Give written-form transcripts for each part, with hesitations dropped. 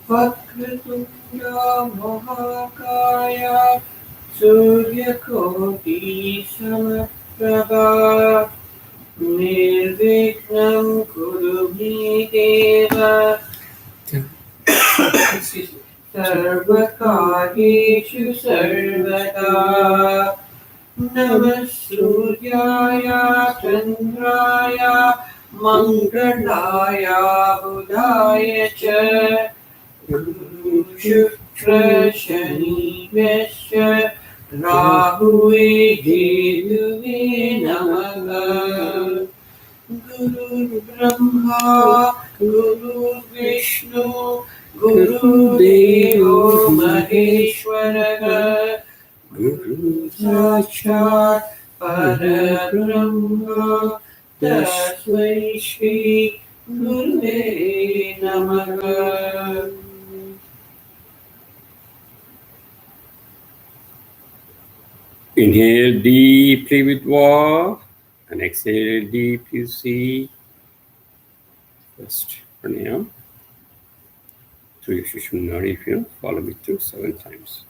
Vakratunda Mahakaya Suryakoti Samaprabha Nirvignam Kuru Me Deva Sarvakaryeshu Sarvada Namah Suryaya Chandraya Mangalaya Budaya Cha Guru Shukra Shani Vesha Rahuve Ketuve Namaha Guru Brahma Guru Vishnu Guru Devo Maheshwara Guru Sakshat Parabrahma Tasmai Shri Gurave Namaha. Inhale deeply with Va and exhale deeply C. First pranayam through Shushumnari if you follow me through 7 times.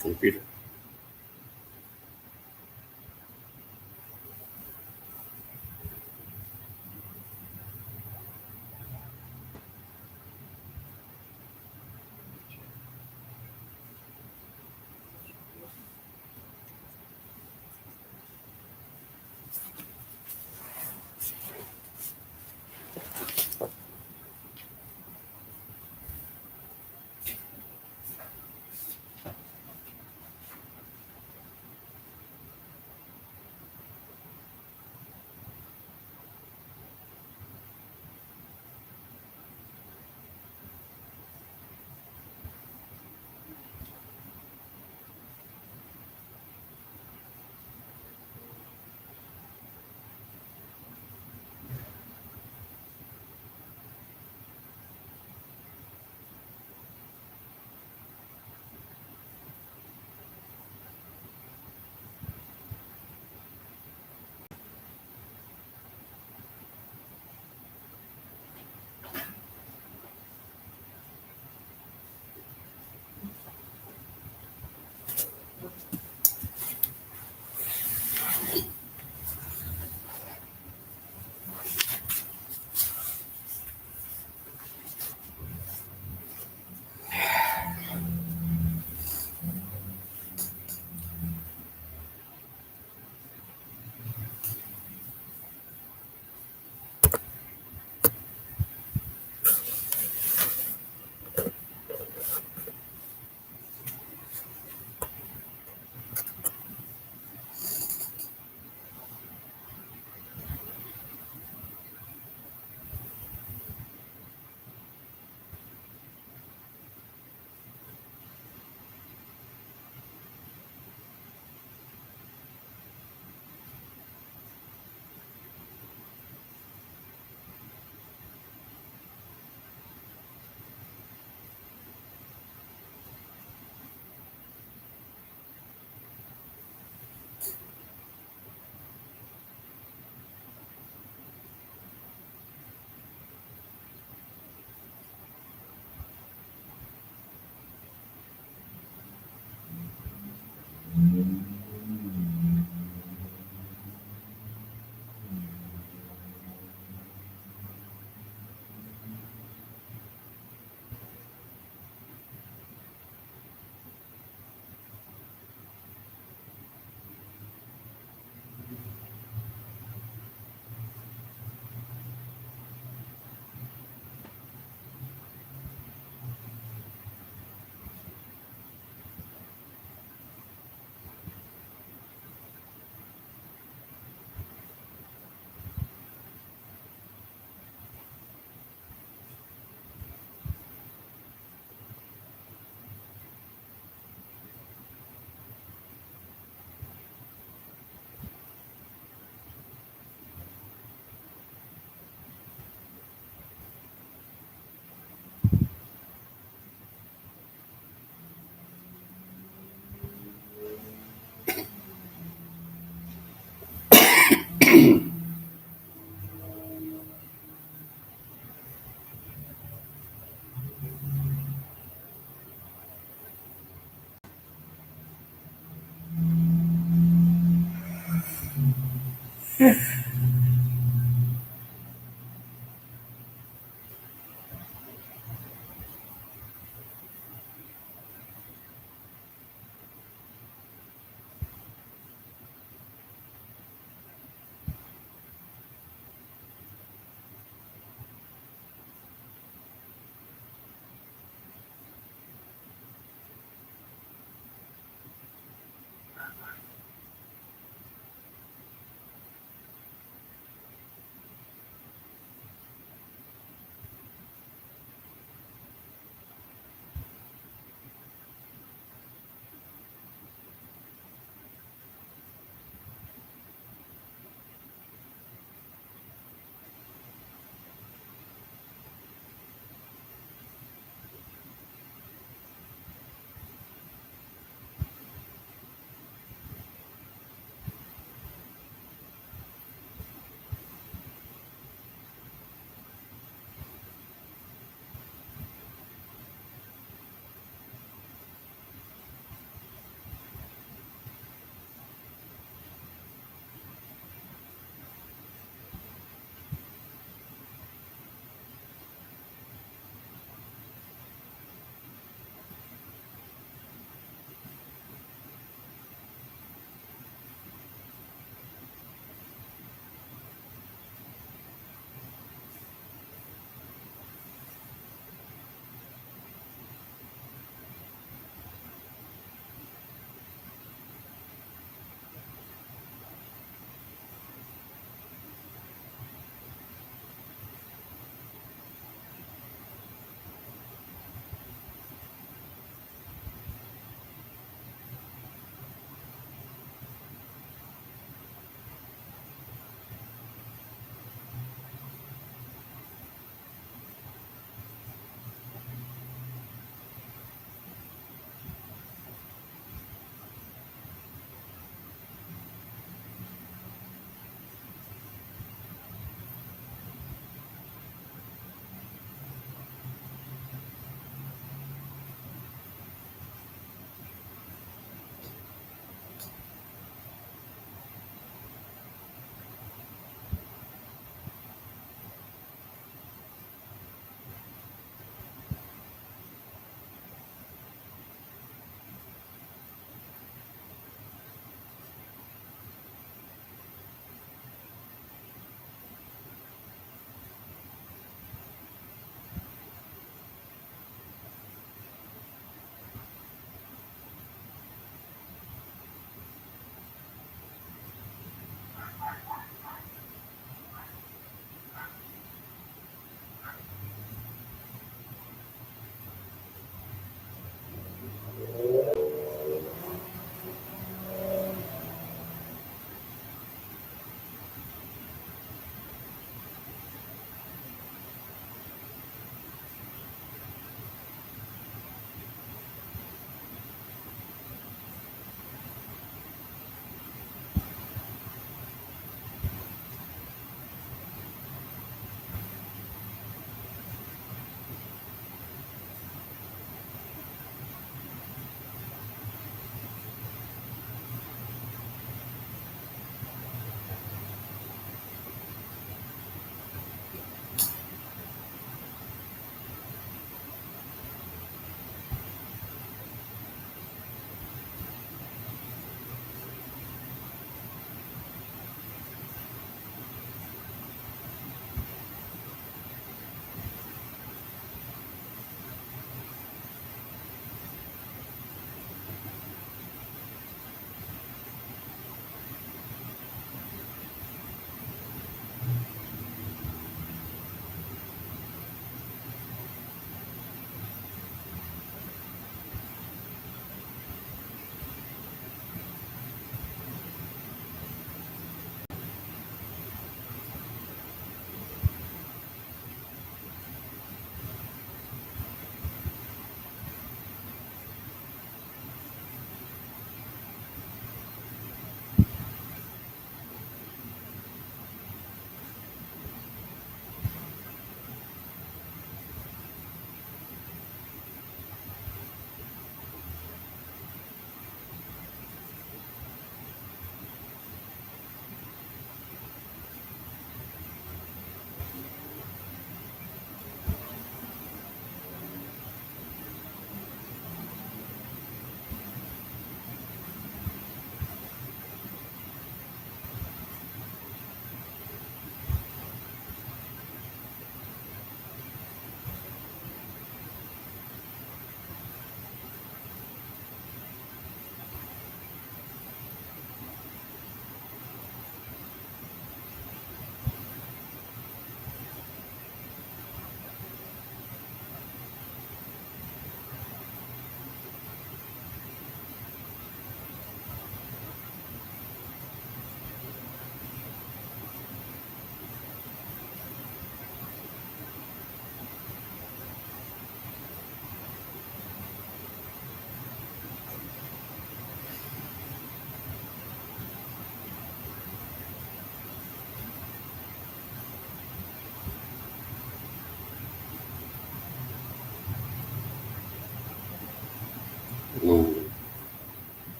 computer.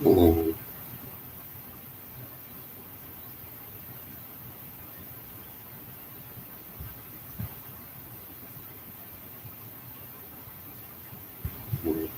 Mm. Mm.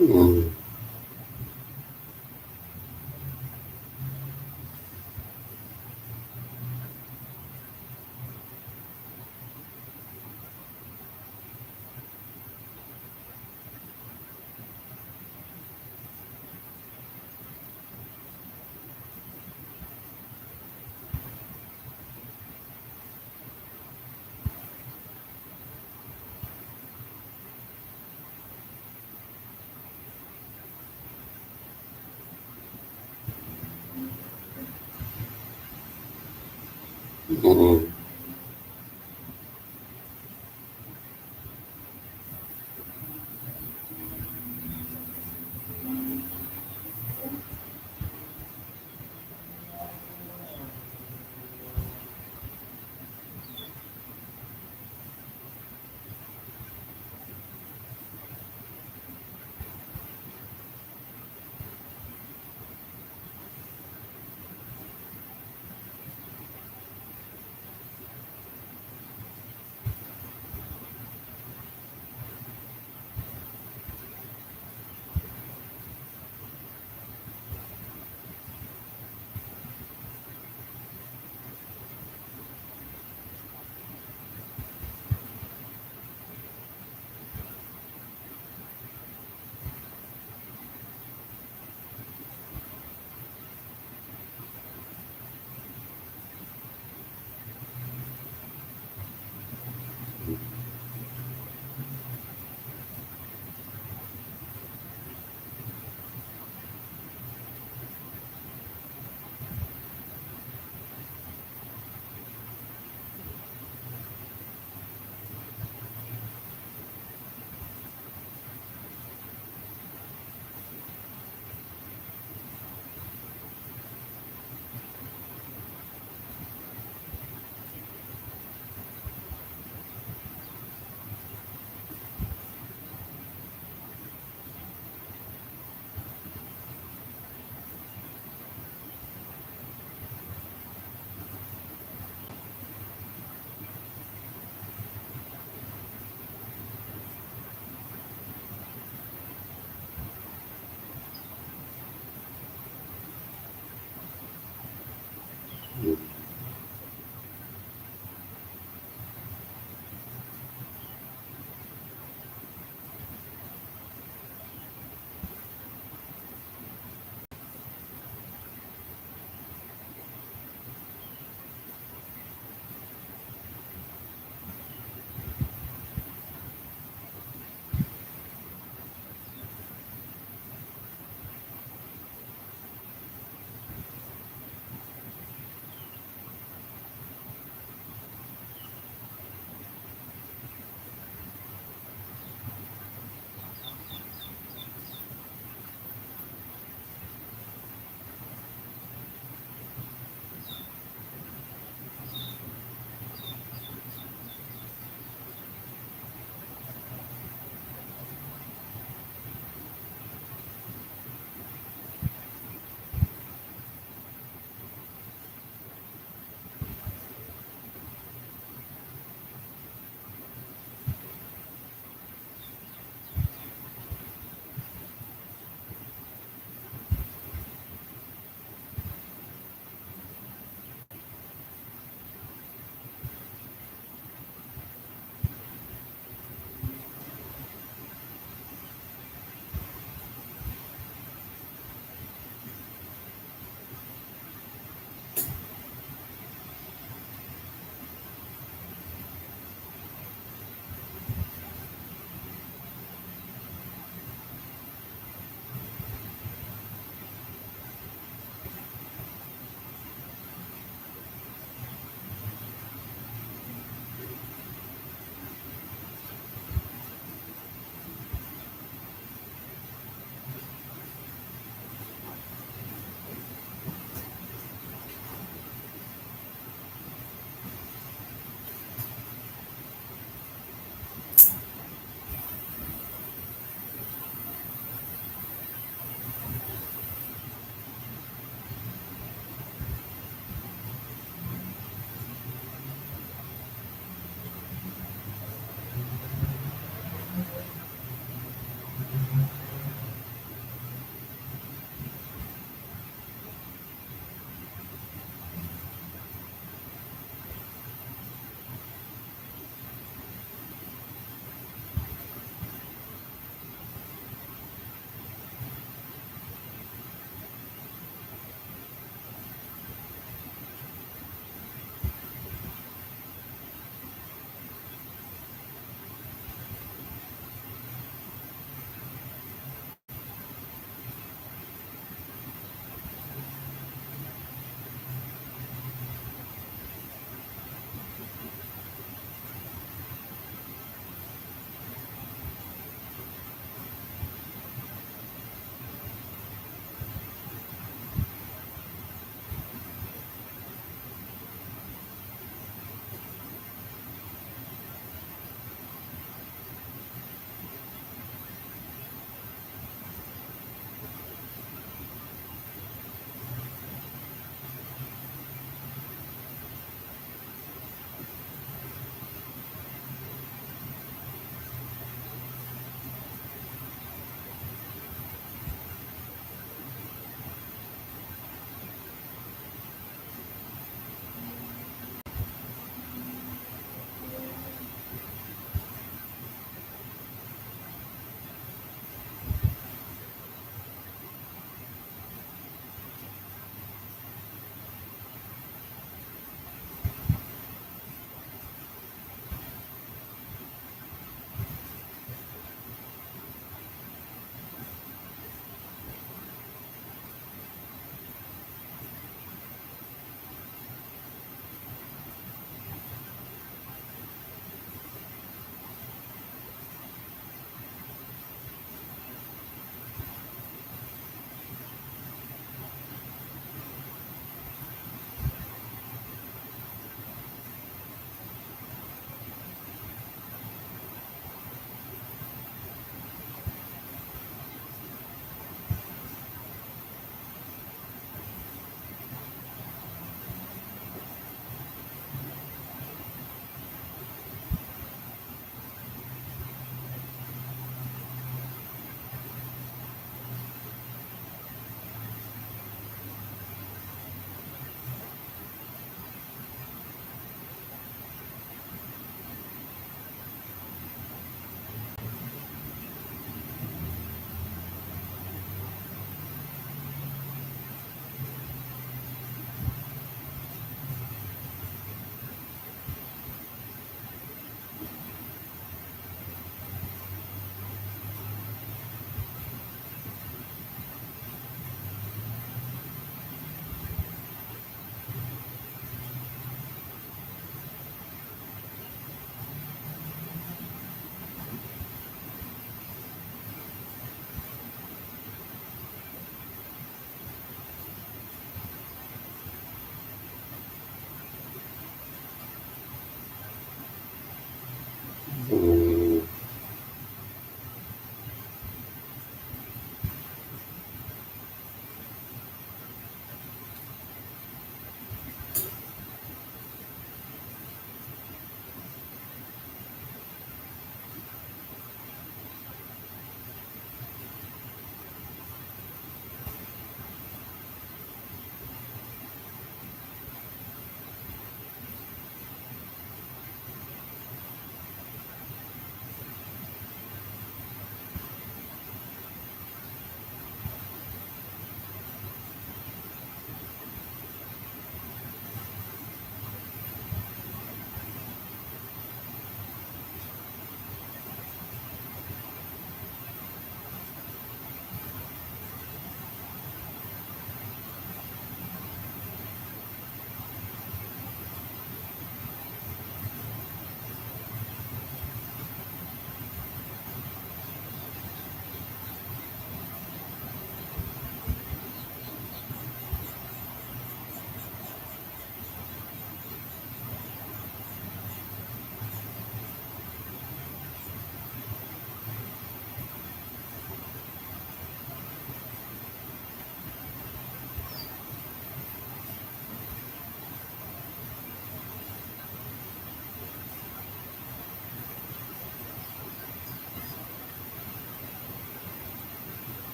Mm. Mm.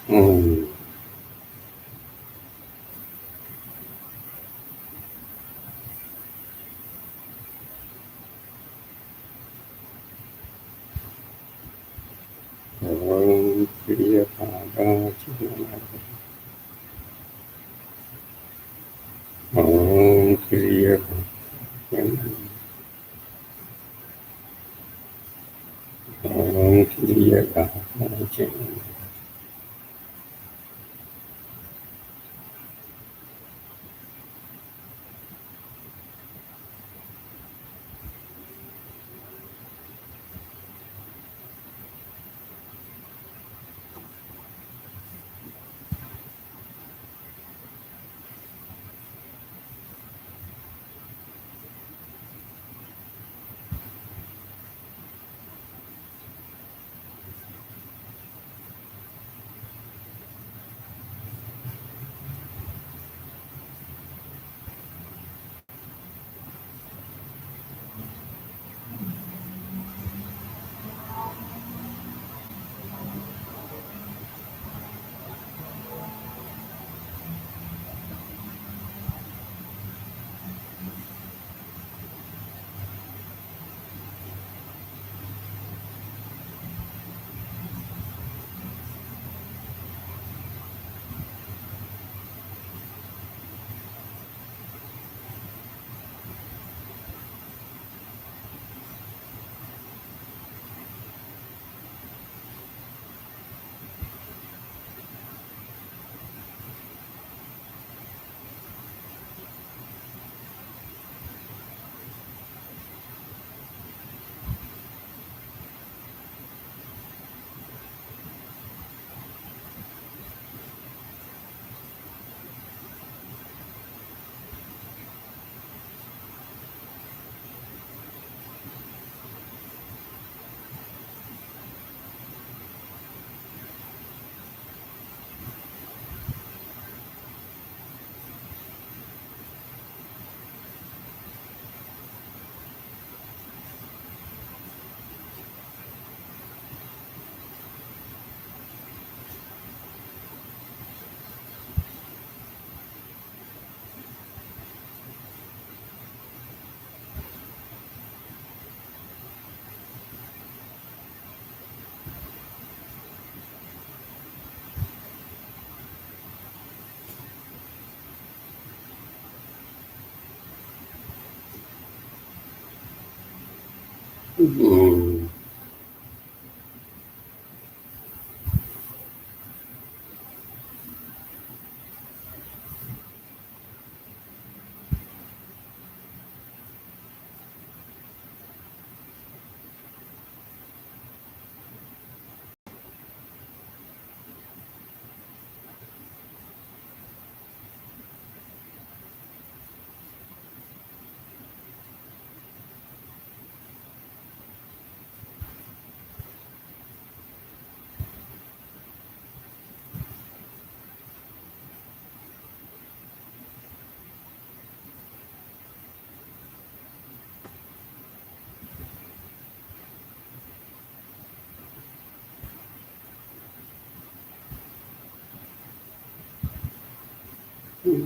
Om. Om Kriya Bhava Chidamaya. Om Kriya Bhava. Om Kriya Bhava Chidamaya. Om.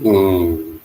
Om.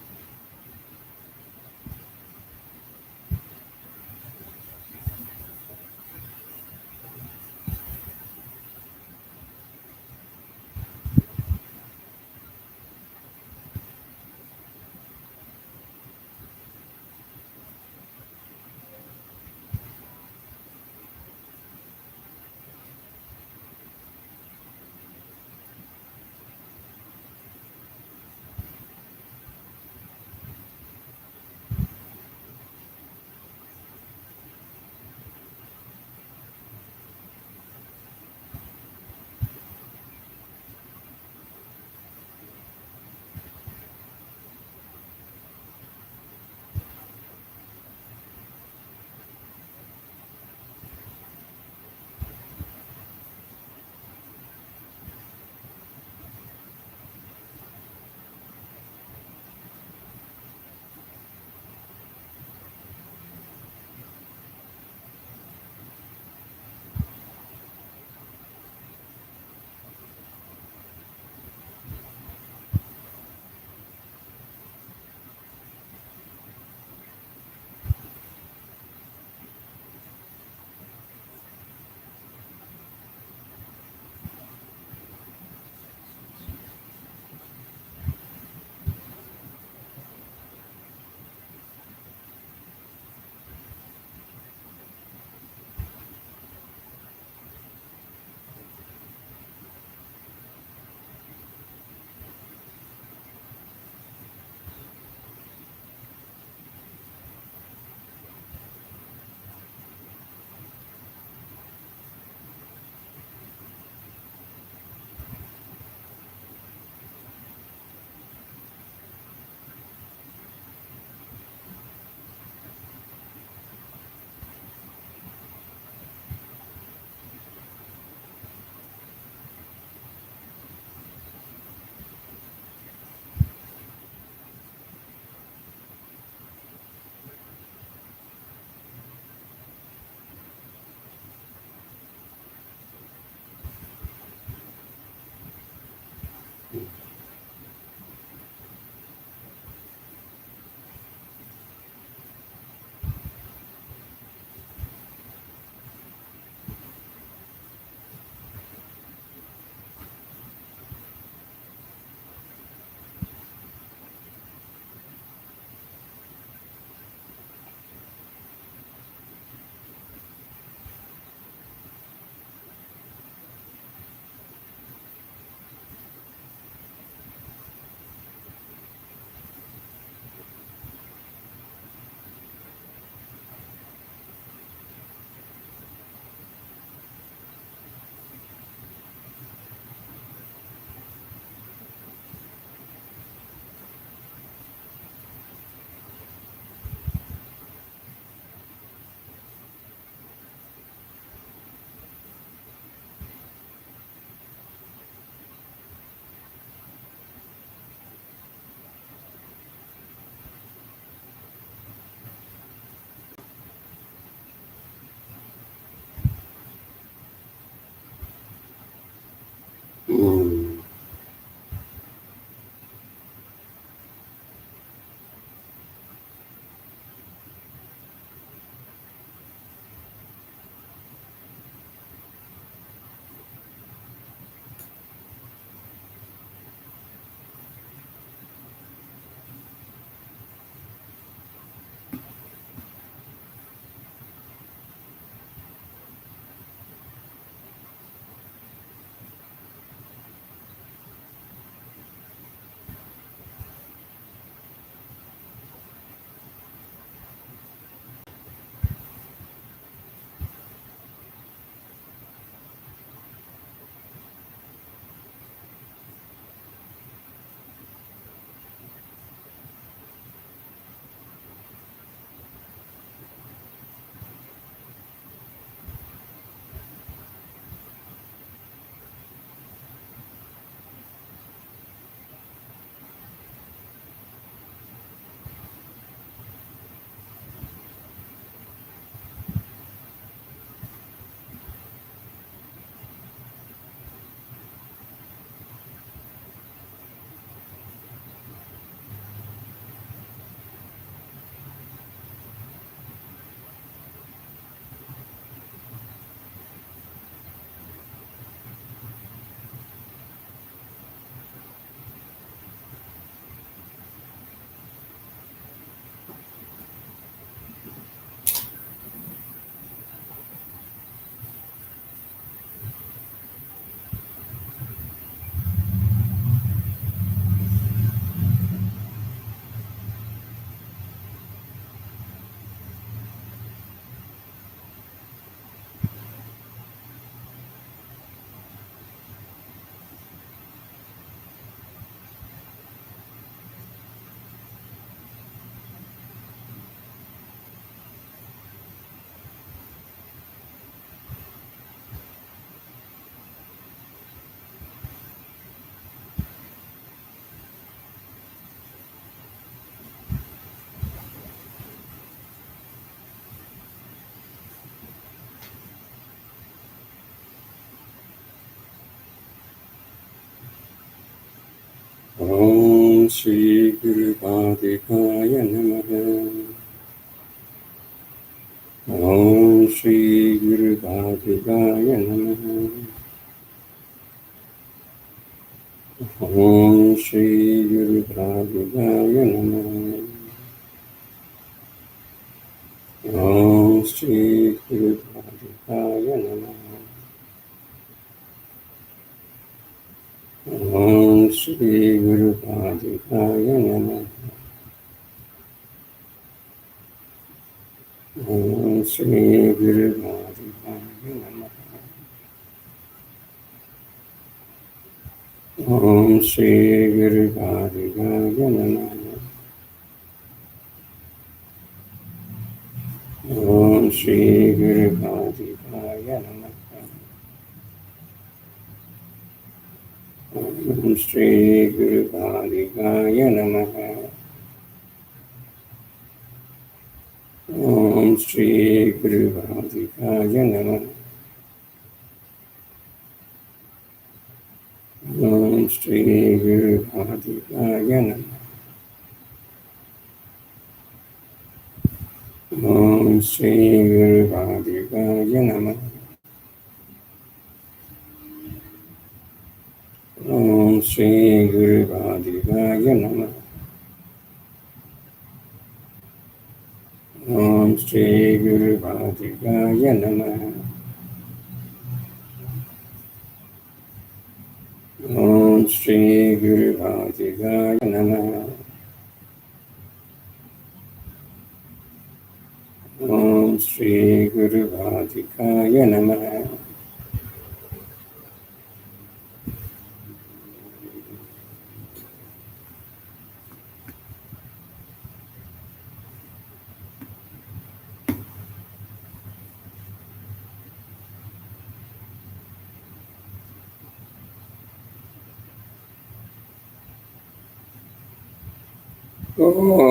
Om Shri Guru Bhadikaya Namaha. Om Shri Guru Bhadikaya Namaha. Om Shri Guru Bhadikaya Namaha. Om Shri Guru Bhadikaya Namaha. Om Shri Guru Bhadikaya Namaha. Om Shri Guru Bhadikaya Namaha. Om Shri Guru Bhadikaya Namaha. Om Shri Guru Bhadikaya Namaha. Om Shri Guru Bhadikaya Namaha. Om Shri Guru Bhadikaya Namaha. Om Shri Guru Bhadikaya Namaha. Om Shri Guru Bhadikaya Namaha. Om Shri Guru Bhadikaya Namaha. Om Shri Guru Bhadikaya Namaha. Om Shri Guru Bhadikaya Namaha. Om Shri Guru Bhadikaya Namaha. Om.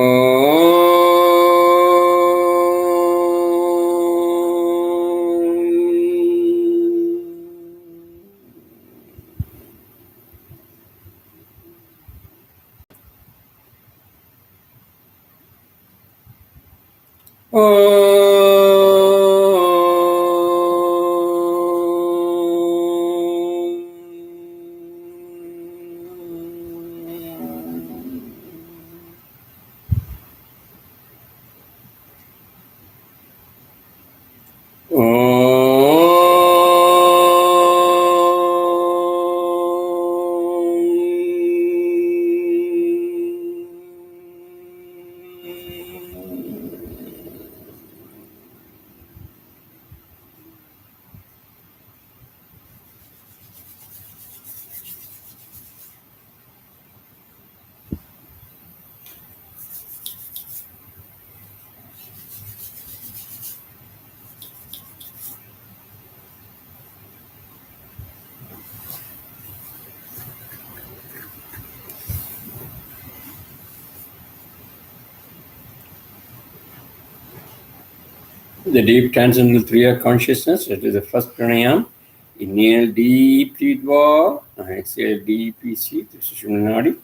The deep transcendental Kriya consciousness, that is the first pranayama. Inhale deeply with Va and exhale deeply see through Sushumna Nadi.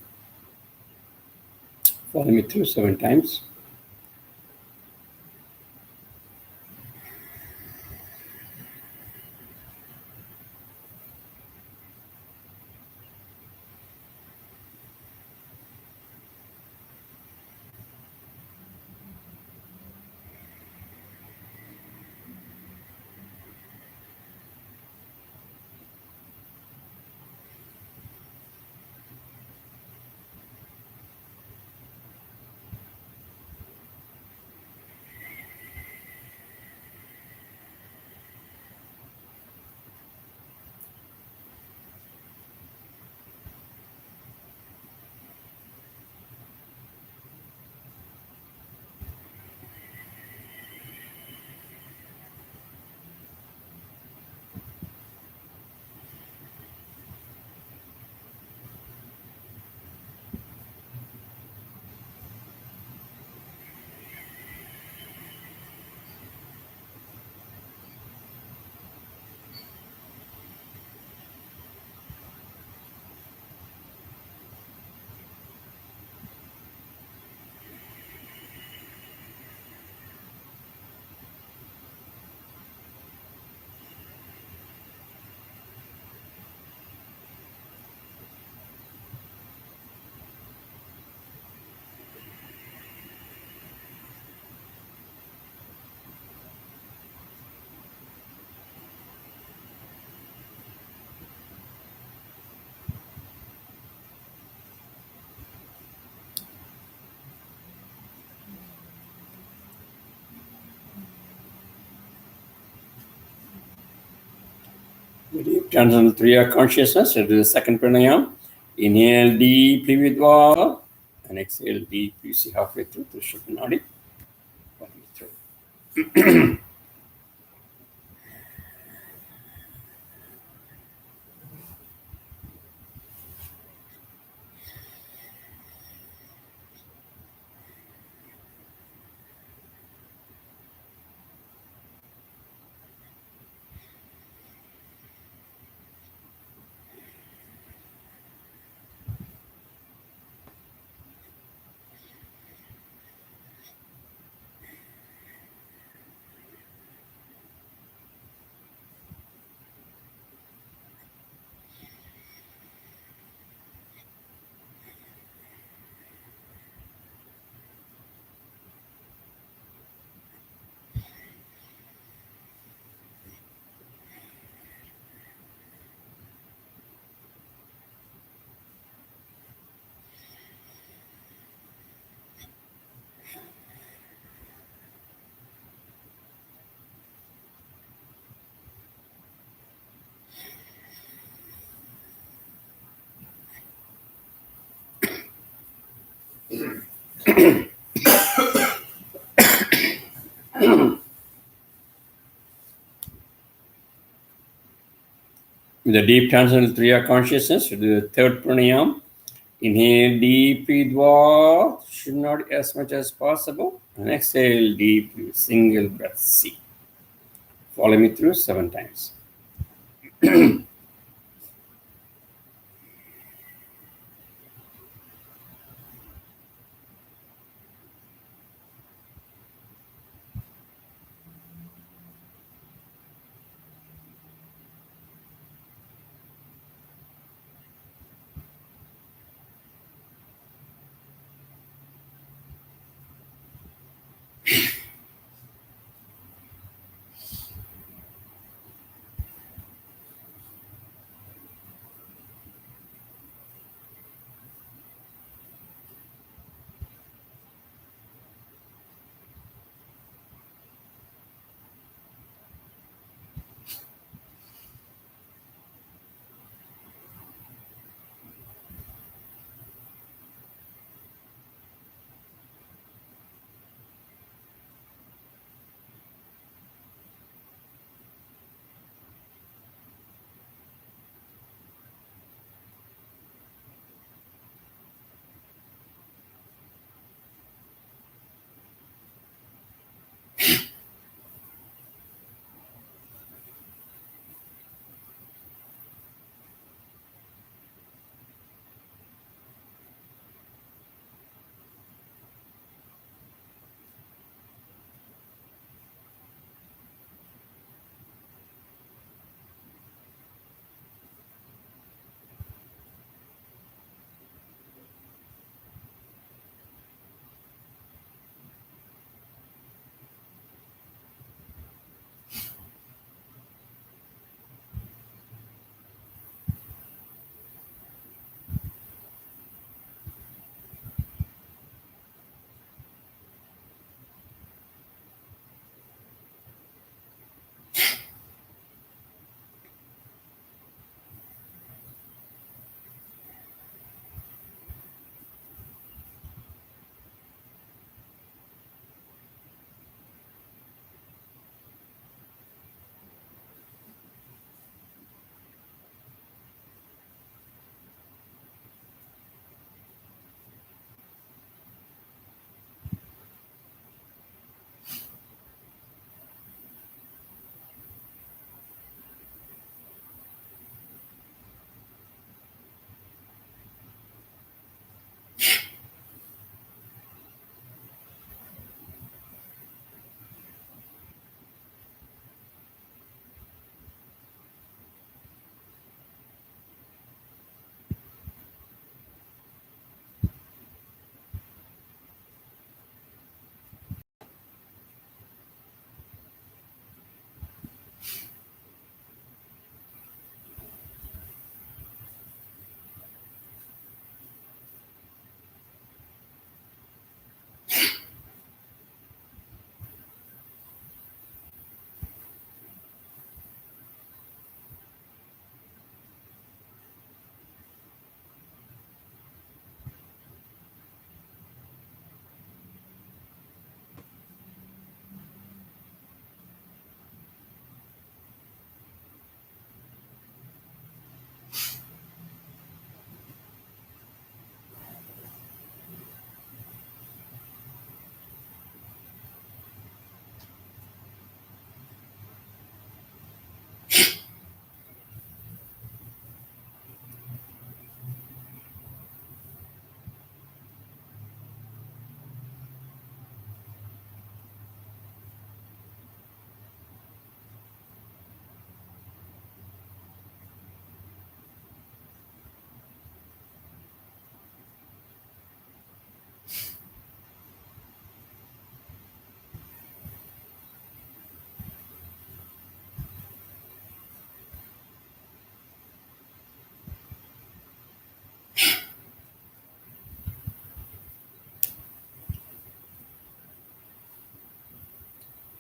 Follow me through 7 times. The deep transcendental Kriya consciousness, that is the second pranayama. Inhale deeply with Va and exhale deeply, see halfway through Sushumna Nadi. Follow me through. The deep transcendental Kriya consciousness, that is the third pranayama. Inhale deeply with Va, should not as much as possible, and exhale deeply, single breath, see. Follow me through 7 times.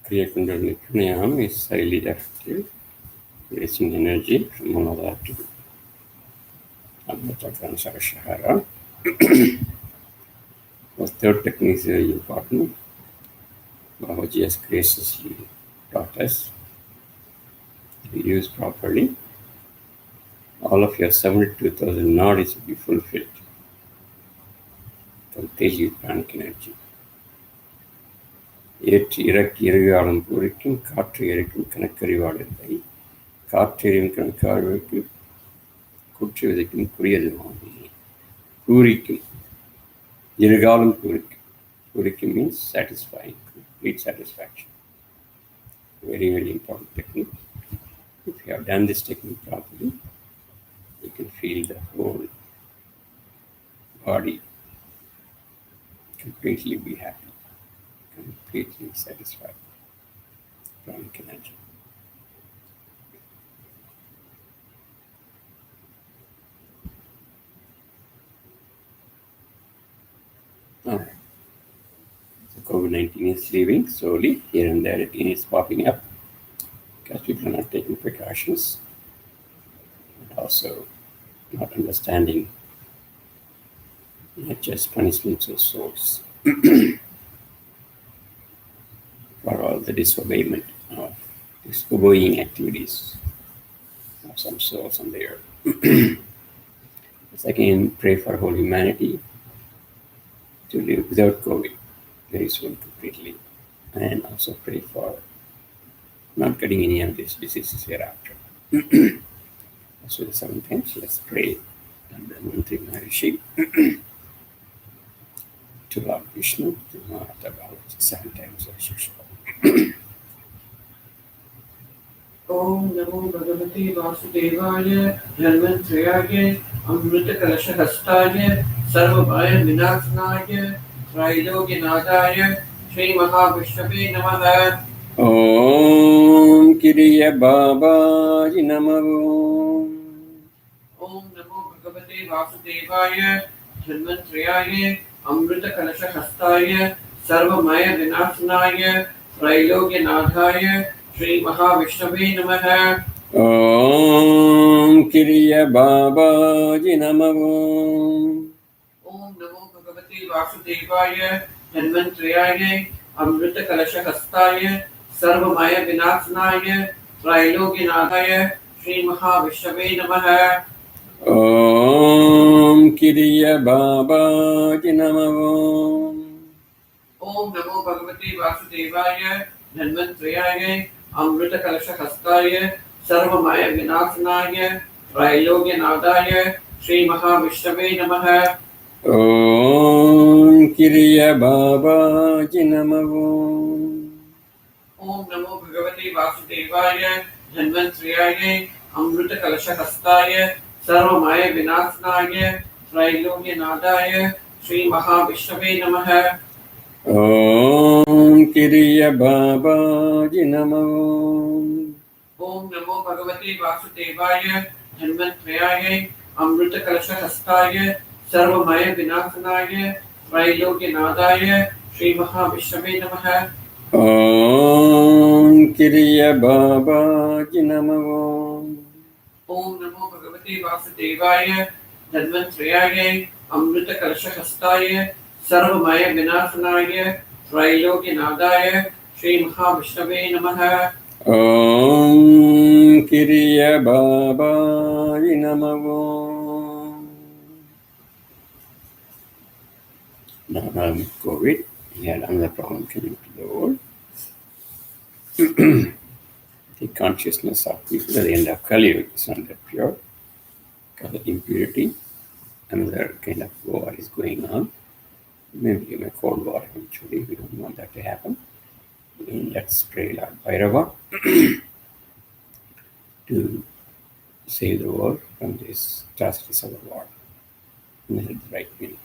Kriya Kundalini Pranayama is highly effective, releasing energy from Muladhara to Chakra and Sahasrara. The third technique is very important. Babaji has graciously taught us to use properly. All of your 72,000 nadis will be fulfilled completely with pranic energy. ஏற்று இறக்கி இறகாலம் பூரிக்கும் காற்று இறைக்கும் கணக்கறிவாளில்லை காற்றெறியும் கணக்காழ்வுக்கு குற்றி விதைக்கும் குறியது வாங்கி பூரிக்கும் இருகாலம் பூரிக்கும் பூரிக்கும் means satisfying, complete satisfaction. Very, very important technique. If you have done this technique properly, you can feel the whole body completely be happy, completely satisfied. Pranic energy. All right. So COVID-19 is leaving slowly. Here and there again it's popping up because people are not taking precautions and also not understanding nature's punishments of souls for all the disobeying activities of some souls on the earth. Let's again pray for whole humanity to live without COVID very soon completely, and also pray for not getting any of these diseases hereafter. So the 7 times, let's pray and then Mantri Maharishi to Lord Vishnu, to Mahata Balaji, 7 times as usual. Om Namo Bhagavate Vasudevaya Dharmantrayaya Amrita Kalashahastaya Sarvabhaya Vinasnaya Trailogyanathaya Shri Mahavishnave Namaha. Om Kriya Babaji Namaha. Om Namo Bhagavate Vasudevaya Dharmantrayaya Amrita Kalashahastaya Sarvamaya Vinasnaya Trailogyanathaya Shri Mahavishnave Namaha. Om Kriya Babaji Namaha. Om Namo Bhagavate Vasudevaya Dhanvantrayaya Amrita Kalashahastaya Sarvamaya Vinasnaya Trailogyanathaya Shri Mahavishnave Namaha. Om Kriya Babaji Namaha. Om Namo Bhagavate Vasudevaya Dhanvantrayaya Amrita Kalashahastaya Sarvamaya Vinasnaya Trailogyanathaya Shri Mahavishnave Namaha. Om Kriya Babaji Namaha. Om Namo Bhagavate Vasudevaya Dhanvantrayaya Amrita Kalashahastaya Sarvamaya Vinasnaya Trailogyanathaya Shri Mahavishnave Namaha. Om Kriya Babaji Namaha. Om Namo Bhagavate Vasudevaya Dhanvantrayaya Amrita Kalashahastaya Sarvamaya Vinasnaya Trailogyanathaya Shri Mahavishnave Namaha. Om Kriya Babaji Namaha. Om Namo Bhagavate Vasudevaya Dhanvantrayaya Amrita Kalashahastaya Sarvamaya Vinasnaya Trailogyanathaya Shri Mahavishnave Namaha. Om Kriya Babaji Namaha. Now with COVID, we had another problem coming to the world. The consciousness of people at the end of Kali Yuga is not that pure because of impurity. Another kind of war is going on. Maybe a cold war eventually. We don't want that to happen. And let's pray Lord Bhairava to save the world from this atrocities of the war. And this is the right meaning.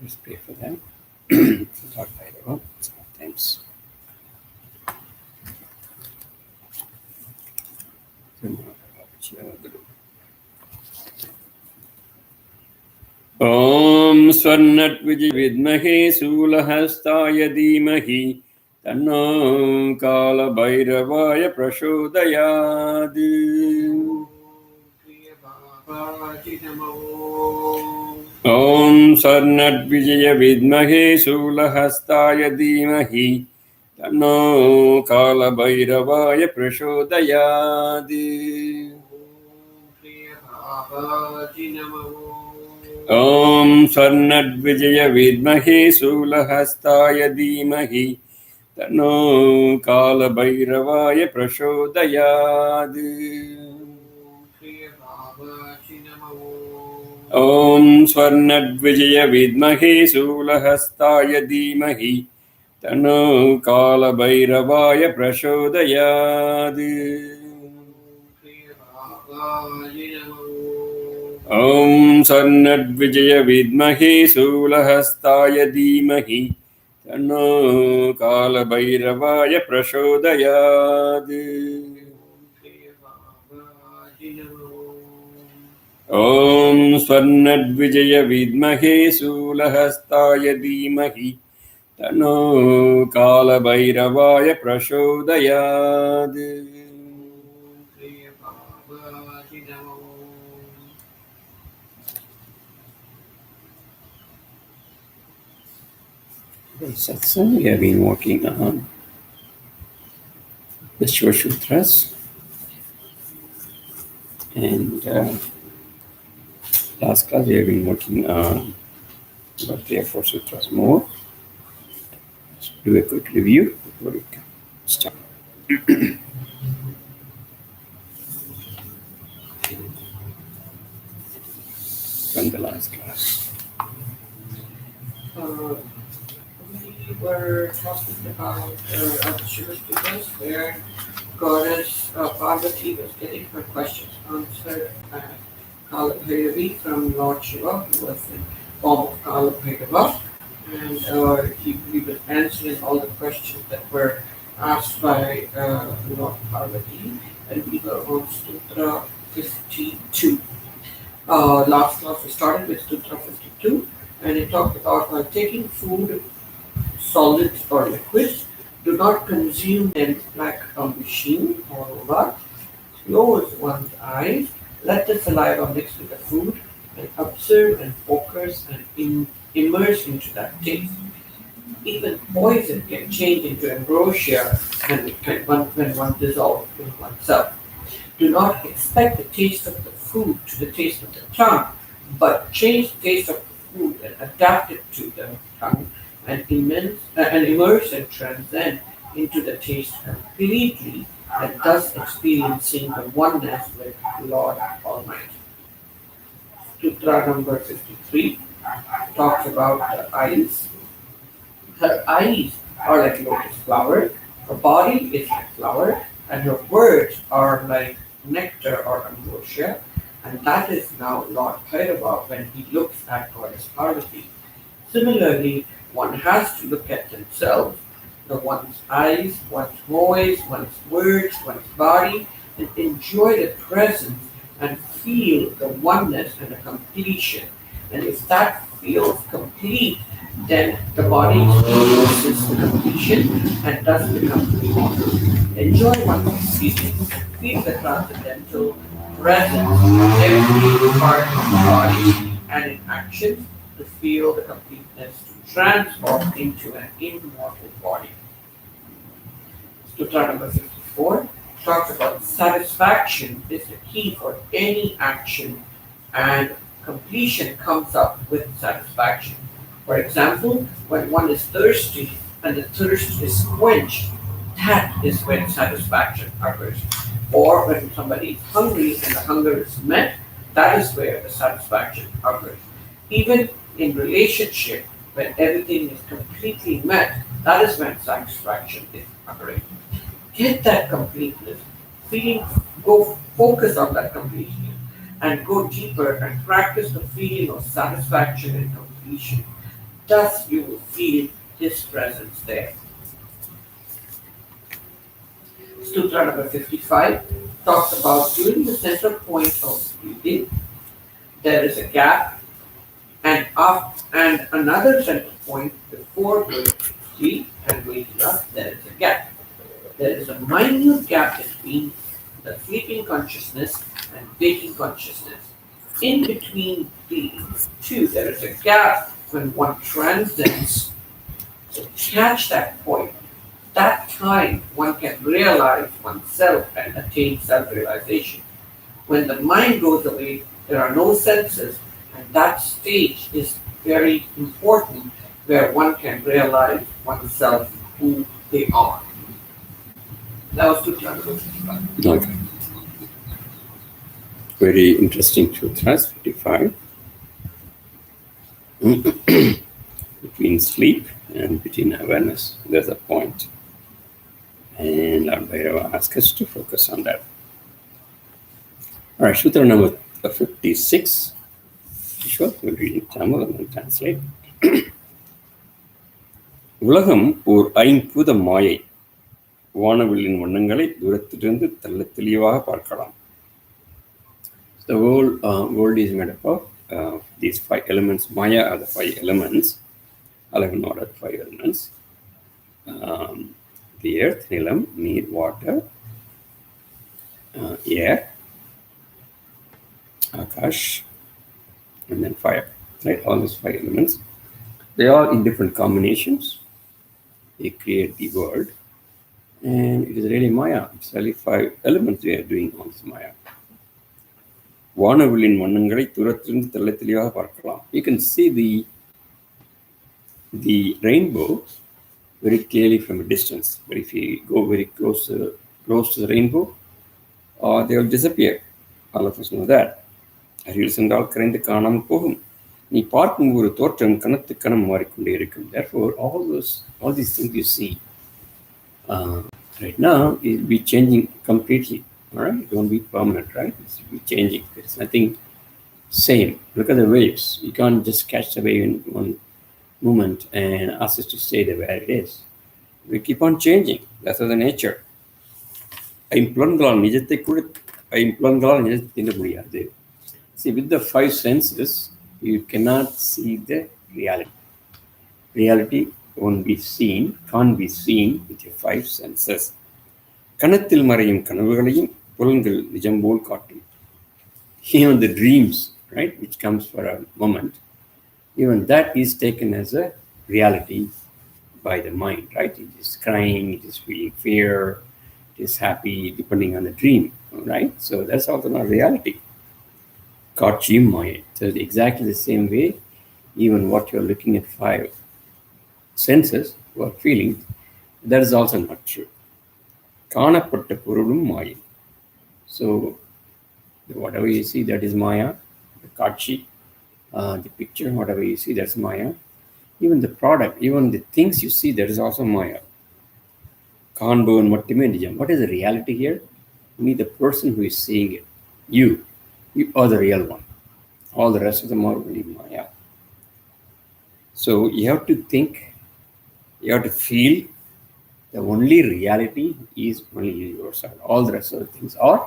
Let's pray for them. Lord Bhairava, sometimes. Om स्वर्णद्विजय विद्महे शूलहस्ताय धीमहि तन्नो कालभैरवाय प्रचोदयात्। ॐ स्वर्णद्विजय विद्महे शूलहस्ताय धीमहि तन्नो कालभैरवाय प्रचोदयात्। ॐ स्वर्णद्विजय विद्महे शूलहस्ताय धीमहि तन्नो कालभैरवाय प्रचोदयात्। ॐ स्वर्णद्विजय विद्महे शूलहस्ताय धीमहि तन्नो कालभैरवाय प्रचोदयात्। ॐ स्वर्णद्विजय विद्महे शूलहस्ताय धीमहि तन्नो कालभैरवाय प्रचोदयात्। ॐ स्वर्णद्विजय विद्महे शूलहस्ताय धीमहि तन्नो कालभैरवाय प्रचोदयात्। Sathsang, we have been working on the Sivasutras, and last class we have been working on about 3 or 4 sutras more. Let's do a quick review before we can start. From the last class. We were talking about Sivasutras where Goddess Parvati was getting her questions answered by Kala Bhairavi from Lord Shiva, who was in form of Kala Bhairava, and he was answering all the questions that were asked by Lord Parvati, and we were on Sutra 52. Last class we started with Sutra 52, and it talked about while taking food, solids or liquids, do not consume them like a machine or robot. Close one's eyes, let the saliva mix with the food, and observe and focus and immerse into that taste. Even poison can change into ambrosia when one dissolves in oneself. Do not expect the taste of the food to the taste of the tongue, but change the taste of the food and adapt it to the tongue, and immerse and transcend into the taste completely, and thus experiencing the oneness with Lord Almighty. Sutra number 53 talks about the eyes. Her eyes are like lotus flower, her body is like flower, and her words are like nectar or ambrosia, and that is now Lord Bhairava when he looks at Goddess Parvati. Similarly, one has to look at themselves, one's eyes, one's voice, one's words, one's body, and enjoy the presence and feel the oneness and the completion. And if that feels complete, then the body experiences the completion and does become complete. Enjoy one's experience and feel the transcendental presence in every part of the body and in actions to feel the completeness to transform into an immortal body. Sutra number 54 talks about satisfaction is the key for any action, and completion comes up with satisfaction. For example, when one is thirsty and the thirst is quenched, that is when satisfaction occurs. Or when somebody is hungry and the hunger is met, that is where the satisfaction occurs. Even in relationship, when everything is completely met, that is when satisfaction is occurring. Get that completeness, go focus on that completion, and go deeper and practice the feeling of satisfaction and completion. Thus you will feel His presence there. Sutra number 55 talks about during the center point of breathing, there is a gap, and and another center point before going to sleep and waking up, there is a gap. There is a minute gap between the sleeping consciousness and waking consciousness. In between the two, there is a gap when one transcends. So catch that point. That time one can realize oneself and attain self-realization. When the mind goes away, there are no senses, and that stage is very important where one can realize oneself who they are. That was Sutra. Okay. Very interesting sutras, 55. Between sleep and between awareness, there's a point. And Lord Bhairava asks us to focus on that. All right, Sutra number 56. Sure, we'll read in Tamil and then translate. உலகம் ஓர் ஐம்பூத மாயை. வானவில்லின் வண்ணங்களை தூரத்திலிருந்து தெள்ளத் தெளிவாக பார்க்கலாம். The whole world is made up of these 5 elements. Maya are the 5 elements. 11 are the 5 elements. The earth, nilam, neer, water, air, akash, and then fire. Right, all those 5 elements. They are in different combinations. They create the world, and it is really Maya. It's really 5 elements we are doing on this Maya. வானவில்லின் வண்ணங்களை தூரத்திலிருந்து தெள்ளத் தெளிவாக பார்க்கலாம். You can see the rainbow very clearly from a distance. But if you go very close to the rainbow, they will disappear. All of us know that. அறிவில் சென்றால் கரைந்து காணாமல் போகும். நீ பார்க்கும் ஒரு தோற்றம் கணத்து கணம் மாறிக்கொண்டே இருக்கும். Therefore, all these things you see right now it will be changing completely. All right, it won't be permanent, right? It's changing. There's nothing same. Look at the waves. You can't just catch the wave in one moment and ask it to stay there where it is. We keep on changing. That's the nature. ஐம்புலன்களால் நிஜத்தை கூட ஐம்புலன்களால் நிஜத்தை தின்ன முடியாது. See, with the 5 senses, you cannot see the reality. Reality can't be seen with your 5 senses. கணத்தில் மறையும் கனவுகளையும் புலன்கள் நிஜம் போல் காட்டும். Even the dreams, right, which comes for a moment, even that is taken as a reality by the mind, right? It is crying, it is feeling fear, it is happy, depending on the dream, right? So that's also not reality. Kaachiyum Maya. So exactly the same way, even what you're looking at 5 senses or feelings, that is also not true. காணப்பட்ட பொருளும் மாயை. So whatever you see, that is Maya. The kachi, the picture, whatever you see, that's Maya. Even the product, even the things you see, that is also Maya. காண்பவன் மட்டுமே நிஜம். What is the reality here? Only the person who is seeing it. You are the real one. All the rest of them are only Maya. So you have to think, you have to feel. The only reality is only yourself. All the rest of the things are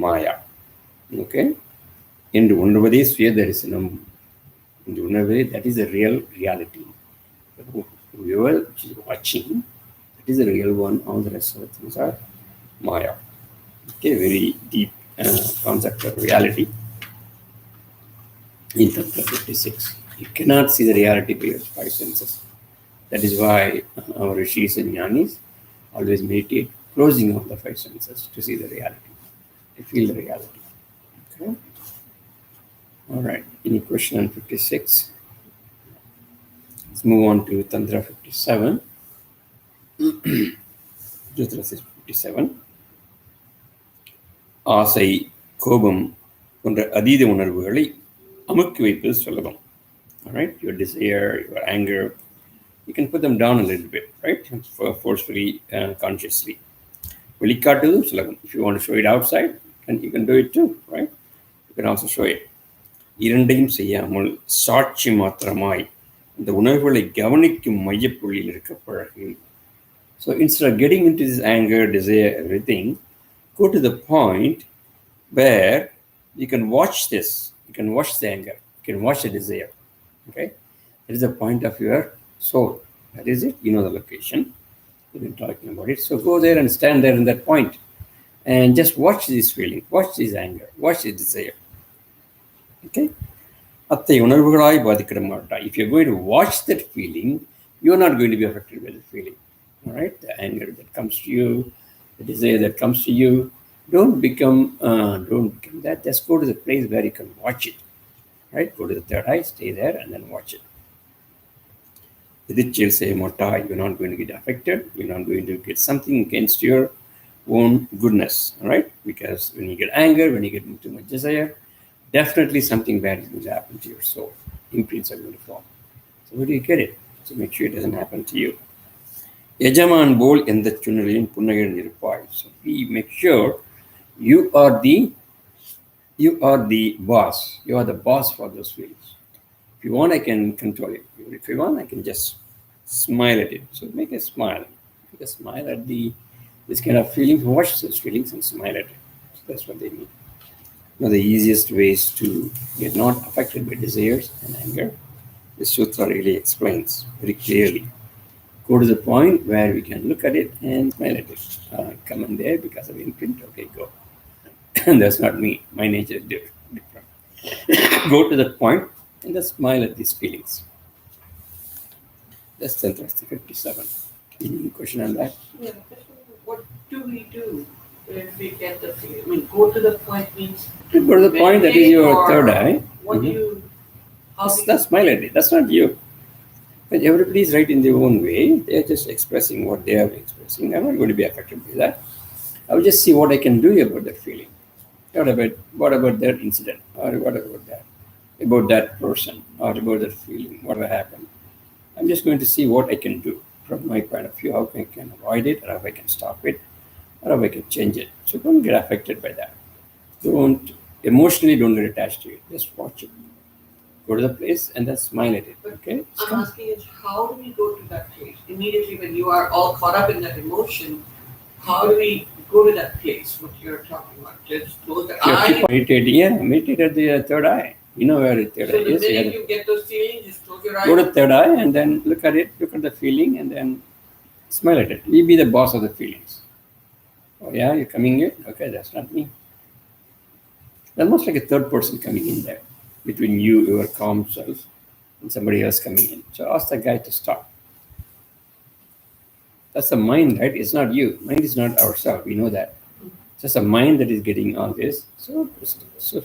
Maya. Okay? In the உணர்வதே சுய தரிசனம். In the உணர்வதே, that is the real reality. Whoever is watching, that is the real one. All the rest of the things are Maya. Okay, very deep concept of reality. In Tantra 56, you cannot see the reality by your 5 senses. That is why our rishis and jnanis always meditate, closing all the 5 senses to see the reality, to feel the reality. Okay. All right. Any question on 56? Let's move on to Tantra 57. Sutras 57. ஆசை, கோபம் போன்ற அதீத உணர்வுகளை அமுக்கி வைப்பது சுலபம். All right. Your desire, your anger, you can put them down a little bit, right? Forcefully, consciously. வெளிக்காட்டுவதும் சுலபம். If you want to show it outside, and you can do it too, right? You can also show it. இரண்டையும் செய்யாமல் சாட்சி மாத்திரமாய் இந்த உணர்வுகளை கவனிக்கும் மையப்புள்ளியில் இருக்க பழகு. So instead of getting into this anger, desire, everything, go to the point where you can watch this. You can watch the anger. You can watch the desire. Okay, that is the point of your soul. That is it. You know the location. We've been talking about it. So go there and stand there in that point, and just watch this feeling, watch this anger, watch this desire. Okay. அத்தை உணர்வுகளாய் பாதிக்கிற மாட்டாய். If you're going to watch that feeling, you're not going to be affected by the feeling. All right, the anger that comes to you, the desire that comes to you, don't become that. Just go to the place where you can watch it. Right, go to the third eye, stay there, and then watch it. Vidit say Mota, you're not going to get affected, you're not going to get something against your own goodness. All right, because when you get anger, when you get too much desire, definitely something bad is going to happen to your soul. Imprints are going to form. So where do you get it? So make sure it doesn't happen to you. Yajaman bol endha chunalin punnagan nirpai. So we make sure you are the boss. You are the boss for those feelings. If you want, I can control it. If you want, I can just smile at it. So make a smile. Make a smile at this kind of feeling. Watch those feelings and smile at it. So that's what they mean. One of the easiest ways to get not affected by desires and anger, this sutra really explains very clearly. Go to the point where we can look at it and smile at it. Come in there because of imprint. Okay, go. That's not me. My nature is different. Go to that point and just smile at these feelings. That's interesting. 57. Any question on that? Yeah, what do we do if we get the feeling? I mean, go to the point means. Go to the point that is your third eye. What do you? That's smile at it. That's not you. But everybody is right in their own way. They are just expressing what they are expressing. I'm not going to be affected by that. I will just see what I can do about that feeling. What about that incident? Or what about that? About that person or about that feeling? What will happen? I'm just going to see what I can do from my point of view. How I can avoid it, or how I can stop it, or how I can change it. So don't get affected by that. Don't emotionally don't get attached to it. Just watch it. Go to the place and then smile at it. Okay. I'm asking is how do we go to that place? Immediately when you are all caught up in that emotion, how do we go to that place? What you're talking about? Just close the eye. Meditate at the third eye. You know where the third eye is. So the minute you get those feelings, just close your eyes. Go to the third eye and then look at it. Look at the feeling and then smile at it. You be the boss of the feelings. Oh yeah, you're coming in. Okay, that's not me. Almost like a third person coming in there between you, your calm self, and somebody else coming in. So ask the guy to stop. That's the mind, right? It's not you. Mind is not ourselves. We know that. It's just a mind that is getting all this. So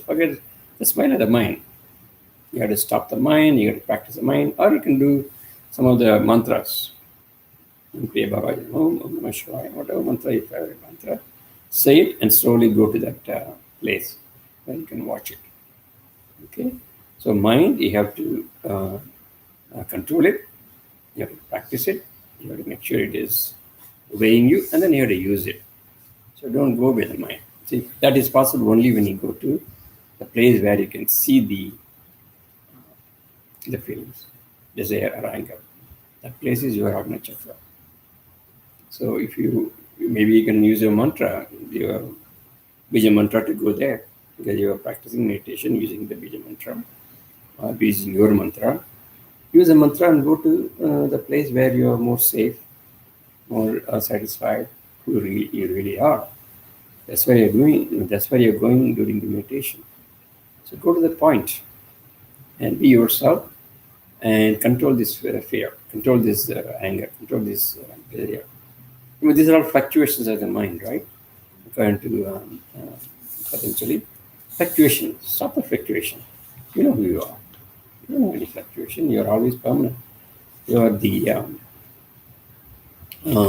forget the smile of the mind. You have to stop the mind. You have to practice the mind, or you can do some of the mantras. Kriya Baba, Om Namah Shivaya, whatever mantra you favorite mantra, say it and slowly go to that place where you can watch it. Okay, so mind, you have to control it, you have to practice it, you have to make sure it is obeying you, and then you have to use it. So don't go by the mind. See, that is possible only when you go to the place where you can see the feelings, desire or anger. That place is your Agna Chakra. So if maybe you can use your mantra, your Bija mantra to go there, because you are practicing meditation using the Bija mantra, or using your mantra. Use a mantra and go to the place where you are more safe, more satisfied, who you really are. That's where you're doing. That's where you're going during the meditation. So go to the point and be yourself and control this fear, control this anger, control this desire. These are all fluctuations of the mind, right? According to Patanjali, fluctuation. Stop the fluctuation. You know who you are. You don't have any fluctuation. You're always permanent. You are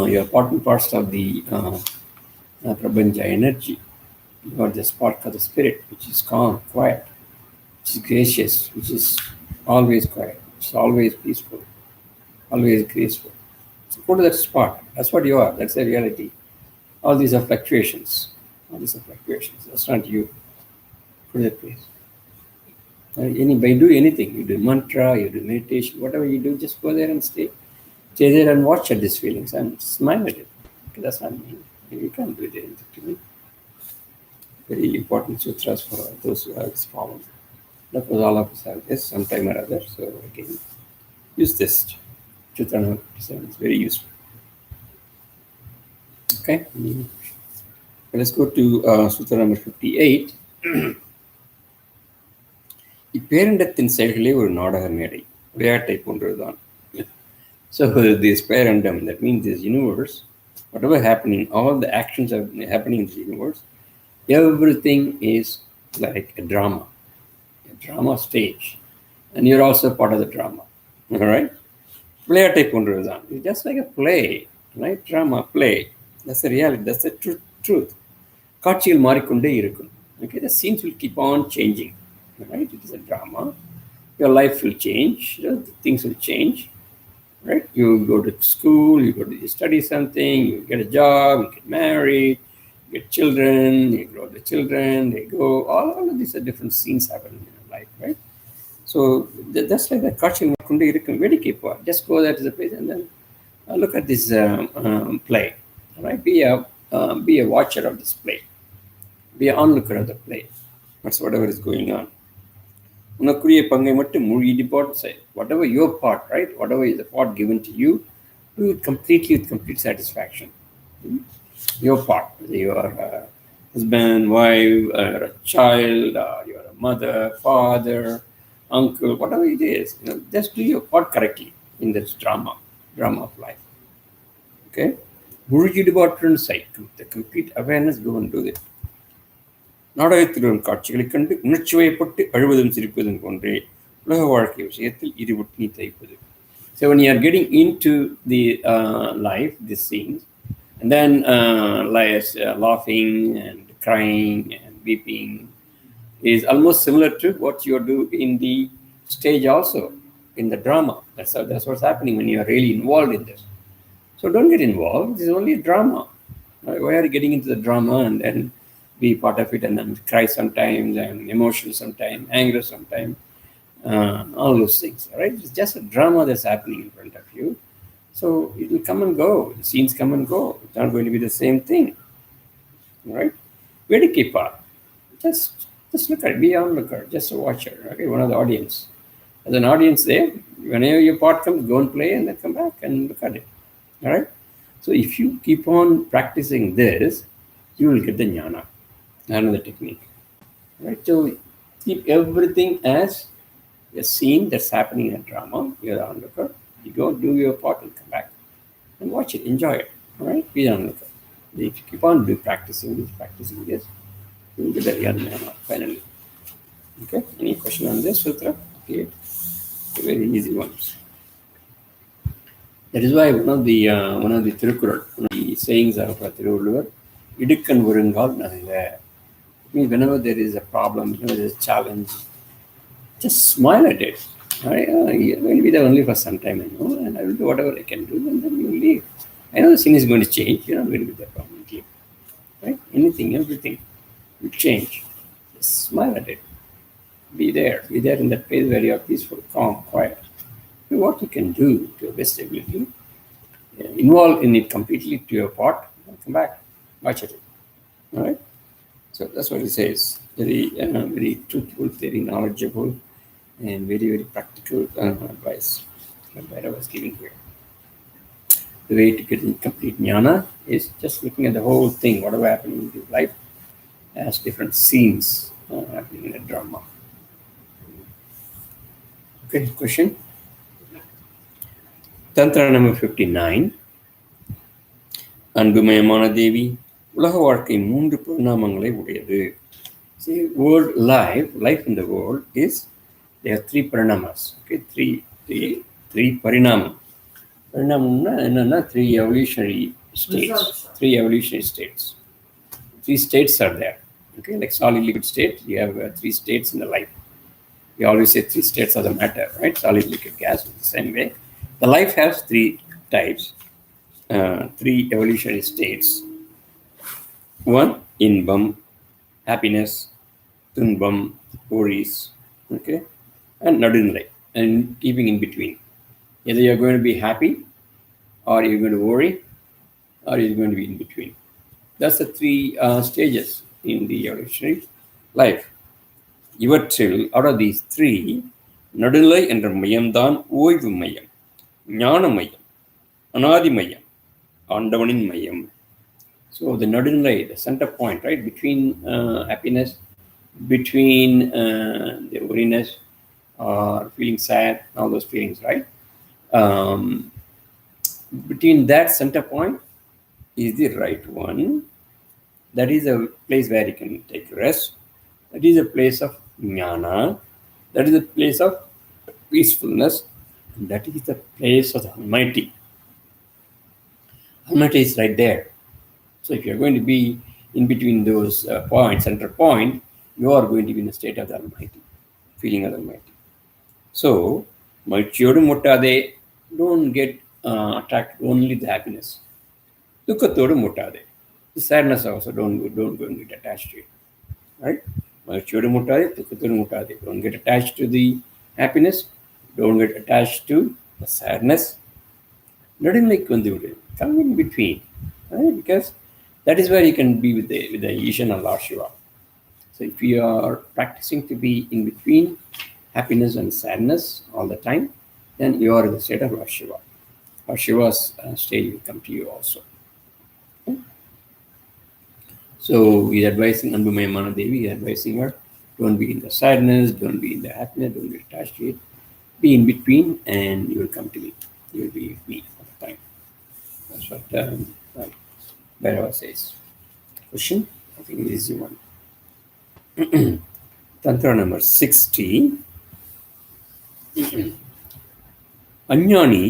you're part and parcel of the Prabhanja energy. You are the spark of the spirit, which is calm, quiet, which is gracious, which is always quiet. It's always peaceful, always graceful. So go to that spot. That's what you are. That's the reality. All these are fluctuations. That's not you. Go to that place. Do anything. You do mantra, you do meditation, whatever you do, just go there and stay there and watch at these feelings and smile at it. Okay, that's not me. You can't do anything to me. Very important sutras for those who have this problem. Of course, all of us have this sometime or other. So again, use this. Sutra number 57 is very useful. Okay. Let's go to Sutra number 58. இப்பேரண்டத்தின் செயல்களே ஒரு நாடக மேடை விளையாட்டை போன்றதுதான். So this parandam, that means this universe, whatever happening, all the actions are happening in the universe, everything is like a drama stage, and you're also part of the drama. All right, விளையாட்டை போன்றதுதான். It's just like a play, right? Drama play. That's the reality. That's the truth. காட்சிகள் மாறிக்கொண்டே இருக்கும். Okay, the scenes will keep on changing. Right? It is a drama. Your life will change. Things will change. Right? You go to school. You study something. You get a job. You get married. You get children. You grow the children. They go. All of these are different scenes happening in your life. Right? So that's like the kaachil kunde irukkum very keepa. Just go there to the place and then look at this play. Right? Be a watcher of this play. Be an onlooker of the play. That's whatever is going on. உனக்குரிய பங்கை மட்டும் முழு ஈடுபாடு செய். Whatever your part, right? Whatever is the part given to you, do it completely with complete satisfaction. Your part, whether you are a husband, wife, or a child, or you are a mother, father, uncle, whatever it is, just do your part correctly in this drama of life. Okay? முழு ஈடுபாட்டுடன் செய். The complete awareness, go and do it. நாடகத்தில் வரும் காட்சிகளைக் கண்டு உணர்ச்சி வயப்பட்டு அழுவதும் சிரிப்பதும் போன்றே உலக வாழ்க்கை விஷயத்தில் இருபட்டு நீ தைப்பது. So when you are getting into the life, the scenes, and then laughing and crying and weeping is almost similar to what you do in the stage also, in the drama. That's what's happening when you are really involved in this. So don't get involved. This is only a drama. Why are you getting into the drama and then be part of it and then cry sometimes and emotional sometimes, anger sometimes, all those things. Right? It's just a drama that's happening in front of you. So it will come and go. The scenes come and go. It's not going to be the same thing. Right? Where to keep up? Just look at it. Be on looker. Just a watcher. Okay, one of the audience. As an audience there, whenever your part comes, go and play and then come back and look at it. All right? So if you keep on practicing this, you will get the jnana. Another technique. Right? So keep everything as a scene that's happening in a drama. You're the onlooker. You go do your part and come back and watch it. Enjoy it. All right? Be the onlooker. If you keep on practicing this, you will get the jnana finally. Okay? Any question on this sutra? Okay. Very easy ones. That is why one of the Tirukkural, one of the sayings of Tiruvallur, idukkan varungal nadila. Whenever there is a problem, there is a challenge, just smile at it. Right? You're going to be there only for some time, and I will do whatever I can do, and then you will leave. I know the scene is going to change. You're not going to be there permanently. Right? Anything, everything will change. Just smile at it. Be there in that place where you are peaceful, calm, quiet. Do what you can do to your best ability. Involve in it completely to your part, and come back. Watch it. All right? So that's what he says. Very truthful, very knowledgeable, and very, very practical advice that I was giving here. The way to get in complete jnana is just looking at the whole thing, whatever happening in your life, as different scenes happening in a drama. Okay, question? Tantra number 59. அன்புமயமான தேவி, உலக வாழ்க்கை 3 பரிணாமங்களை உடையது. See, world life in the world is, there are 3 parinamas. Okay, three parinamam. Parinamamna enna 3 evolutionary states. 3 evolutionary states. 3 states are there. Okay, like solid liquid state, you have 3 states in the life. We always say 3 states of the matter, right? Solid, liquid, gas. The same way, the life has 3 types, 3 evolutionary states. One, inbam, happiness, tunbam, worries, okay, and nadunilai, and keeping in between. Either you're going to be happy, or you're going to worry, or you're going to be in between. That's the 3 stages in the evolutionary life. இவற்றில் out of these three நடுநிலை என்ற மையம்தான் ஓய்வு மையம், ஞான மையம், அனாதி மையம், ஆண்டவனின் மையம். So the நடுநிலை, the center point, right, between happiness, between the weariness or feeling sad, all those feelings, right? Between that center point is the right one. That is a place where you can take rest. That is a place of jnana. That is a place of peacefulness. And that is the place of the Almighty. Almighty is right there. So if you're going to be in between those points, center point, you are going to be in a state of the Almighty, feeling of the Almighty. So, Maichiyodu Muttade, don't get attracted only to happiness. Dukkatodu Muttade. The sadness also, don't go and get attached to it. Right? Maichiyodu Muttade, Dukkatodu Muttade. Don't get attached to the happiness. Don't get attached to the sadness. Nadu come in between. Right? Because that is where you can be with the Ishan and Lord Shiva. So if you are practicing to be in between happiness and sadness all the time, then you are in the state of Lord Shiva. Lord Shiva's stage will come to you also. Okay? So he's advising Anbumaya Devi, he's advising her, don't be in the sadness, don't be in the happiness, don't get attached to it. Be in between and you will come to me. You will be with me all the time. That's what Bhairava says. Question? I think it is the one. Tantra number 60. அஞ்ஞானி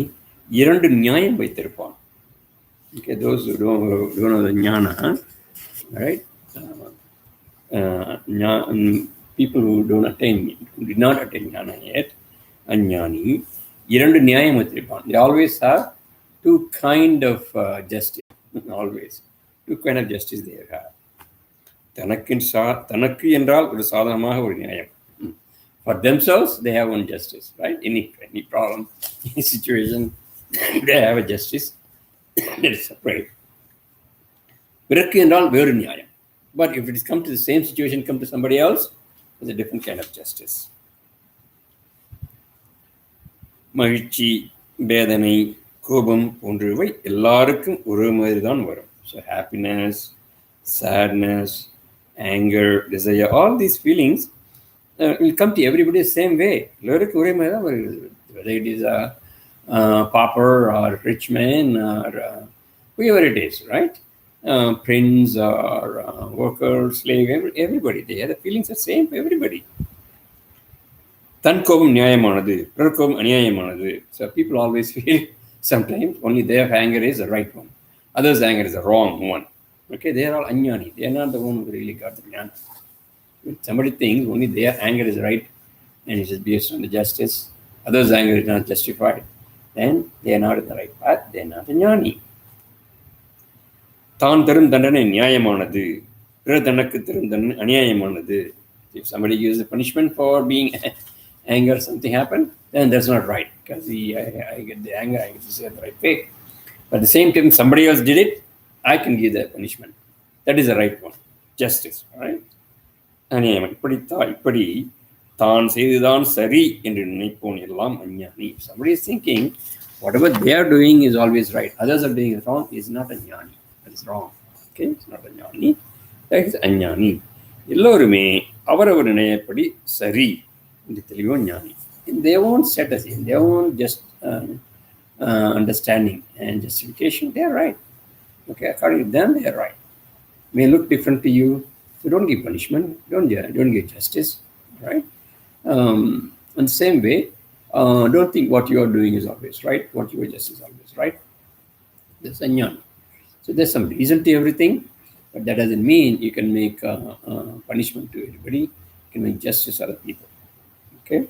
இரண்டு நியாயம் வைத்திருப்பான். Okay, those who don't know the jnana, right? People who did not attain jnana yet, அஞ்ஞானி இரண்டு நியாயம் வைத்திருப்பான். They always have two kind of justice. Always two kind of justice they have. தனக்கு என்றால் ஒரு சாதனமாக ஒரு நியாயம். For themselves, they have one justice, right? Any problem, any situation, they have a justice. That is separate. பிறக்கு என்றால் வேறு நியாயம். But if it is come to the same situation, come to somebody else, it's a different kind of justice. மகிழ்ச்சி, வேதனை, கோபம் போன்றவை எல்லாருக்கும் ஒரு மாதிரி தான் வரும். So happiness, sadness, anger, desire, all these feelings will come to everybody the same way. Whether it is a pauper or rich man or whoever it is, right? Prince or worker, slave, everybody. The feelings are the same for everybody. தன் கோபம் நியாயமானது, பிறர் கோபம் அநியாயமானது. So people always feel sometimes only their anger is the right one. Others' anger is the wrong one. Okay, they are all ajnani. They are not the one who really got the jnana. If somebody thinks only their anger is right and it is based on the justice, others' anger is not justified, then they are not in the right path, they are not a jnani. தான் தரும் தண்டனை நியாயமானது, பிறர் தனக்கு தரும் தண்டனை அநியாயமானது. If somebody gives a punishment for being anger, something happened, then that's not right because I get the anger, I get to say the right way. But at the same time, somebody else did it, I can give the punishment. That is the right one, justice, right? அநியாயம் இப்படி தான் செய்துதான் சரி என்று நினைப்போன் எல்லாம் அஞ்ஞானி. Somebody is thinking whatever they are doing is always right, others are doing it wrong, is not a jnani. That is wrong. Okay, it's not a jnani. That is அஞ்ஞானி. எல்லோருமே அவரவர் நினைப்படி சரி என்று தெளிவோ ஞானி. In their own status, in their own just understanding and justification, they are right. Okay, according to them, they are right. May look different to you. So don't give punishment. Don't give justice. Right? In the same way, don't think what you are doing is always right. What you are just is always right. That's ajnana. So there's some reason to everything, but that doesn't mean you can make punishment to everybody. You can make justice to other people. Okay.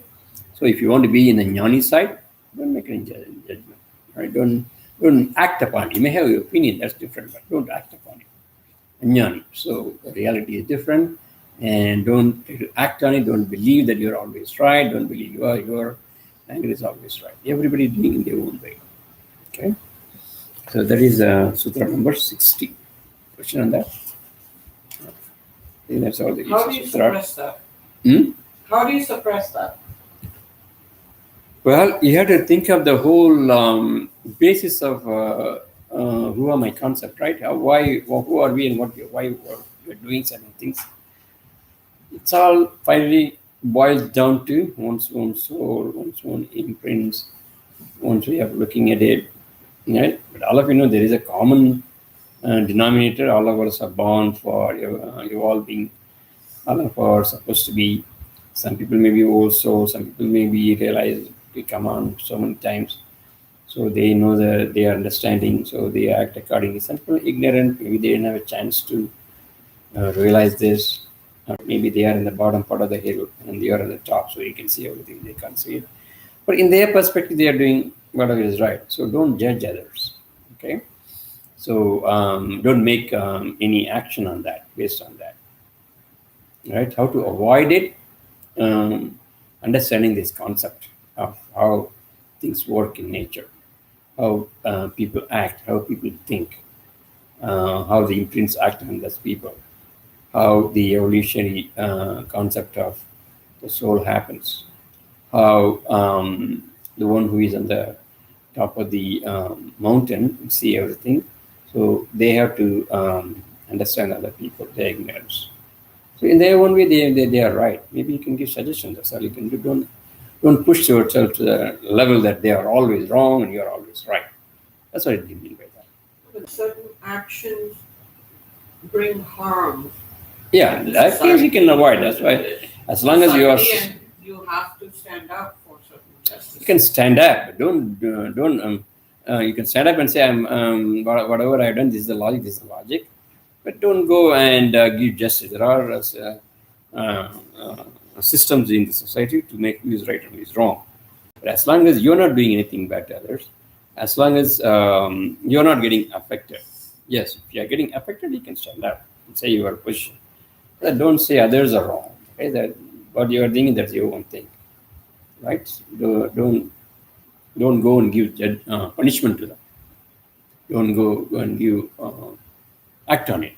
So if you want to be in the jnani side, don't make any judgment. Right? Don't act upon it. You may have your opinion, that's different, but don't act upon it. Jnani. So the reality is different, and don't act on it. Don't believe that you're always right. Don't believe your anger is always right. Everybody is doing in their own way. Okay. So that is sutra number 60. Question on that? I think that's all the How do you suppress that? How do you suppress that? Well, you have to think of the whole basis of who are my concept, right? Why, who are we, and why we're doing certain things. It's all finally boils down to one's own soul, one's own imprints, one's way of looking at it, right? But all of you know there is a common denominator. All of us are born for evolving. All of us are supposed to be. Some people may be also. Some people may be realize we come on so many times, so they know that they are understanding, so they act accordingly. Some people ignorant. Maybe they didn't have a chance to realize this. Maybe they are in the bottom part of the hill and they are on the top, so you can see everything. They can't see it. But in their perspective, they are doing whatever is right. So don't judge others. Okay. So don't make any action on that based on that. Right? How to avoid it? Understanding this concept of how things work in nature, how people act, how people think, how the imprints act on those people, how the evolutionary concept of the soul happens, how the one who is on the top of the mountain see everything, so they have to understand other people, their ignorance. So in their own way, they are right. Maybe you can give suggestions. That's all you can do. Don't push yourself to the level that they are always wrong and you are always right. That's what I mean by that. But certain actions bring harm. Yeah, that case you can avoid. That's why, as long as you are, you have to stand up for certain justice. you can stand up. But don't. You can stand up and say, "I'm whatever I've done. This is the logic. This is the logic." But don't go and give justice. There are systems in the society to make who is right and who is wrong. But as long as you're not doing anything bad to others, as long as you're not getting affected, yes, if you're getting affected, you can stand up and say your position. But don't say others are wrong. Okay, that what you are thinking, that's your own thing, right? Don't go and give punishment to them. Don't go and give act on it.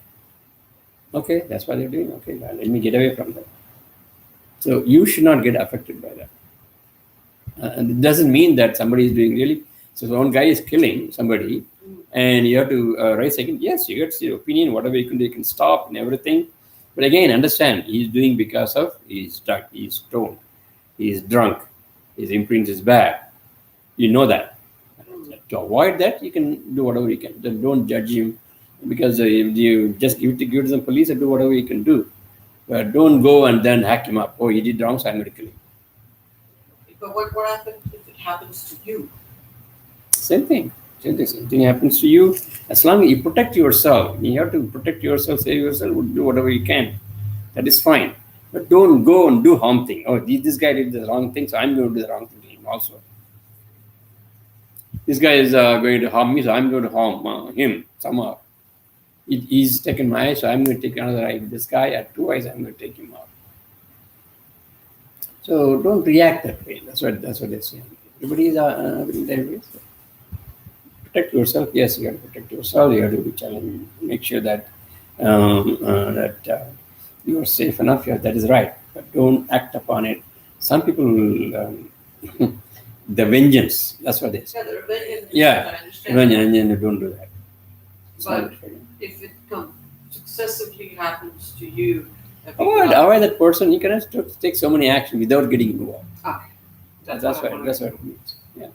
Okay, that's what they're doing. Okay, let me get away from that. So you should not get affected by that. And it doesn't mean that somebody is doing really. So one guy is killing somebody, and you have to raise again. Yes, you get your opinion. Whatever you can stop and everything. But again, understand he's doing because of he's drunk, he's stoned, he's drunk, his imprint is bad. You know that. To avoid that, you can do whatever you can. Then don't judge him, because if you just give it to some police and do whatever you can do. But don't go and then hack him up. Oh, he did wrong, so I'm going to kill him. But what happens if it happens to you? Same thing. Same thing happens to you. As long as you protect yourself, you have to protect yourself, save yourself, do whatever you can. That is fine. But don't go and do harm thing. Oh, this guy did the wrong thing, so I'm going to do the wrong thing to him also. This guy is going to harm me, so I'm going to harm him somehow. He's taken my eye, so I'm going to take another eye. This guy had 2 eyes, I'm going to take him out. So don't react that way. That's what they're saying. Everybody is their way. So protect yourself. Yes, you have to protect yourself. You have to be challenged. Make sure that you are safe enough. Yeah, that is right. But don't act upon it. Some people will the vengeance. That's what they say. Yeah, the rebellion. Yeah, vengeance. Don't do that. But if it successively happens to you, avoid that person. You cannot take so many actions without getting involved. Okay. That's what it means. Yeah.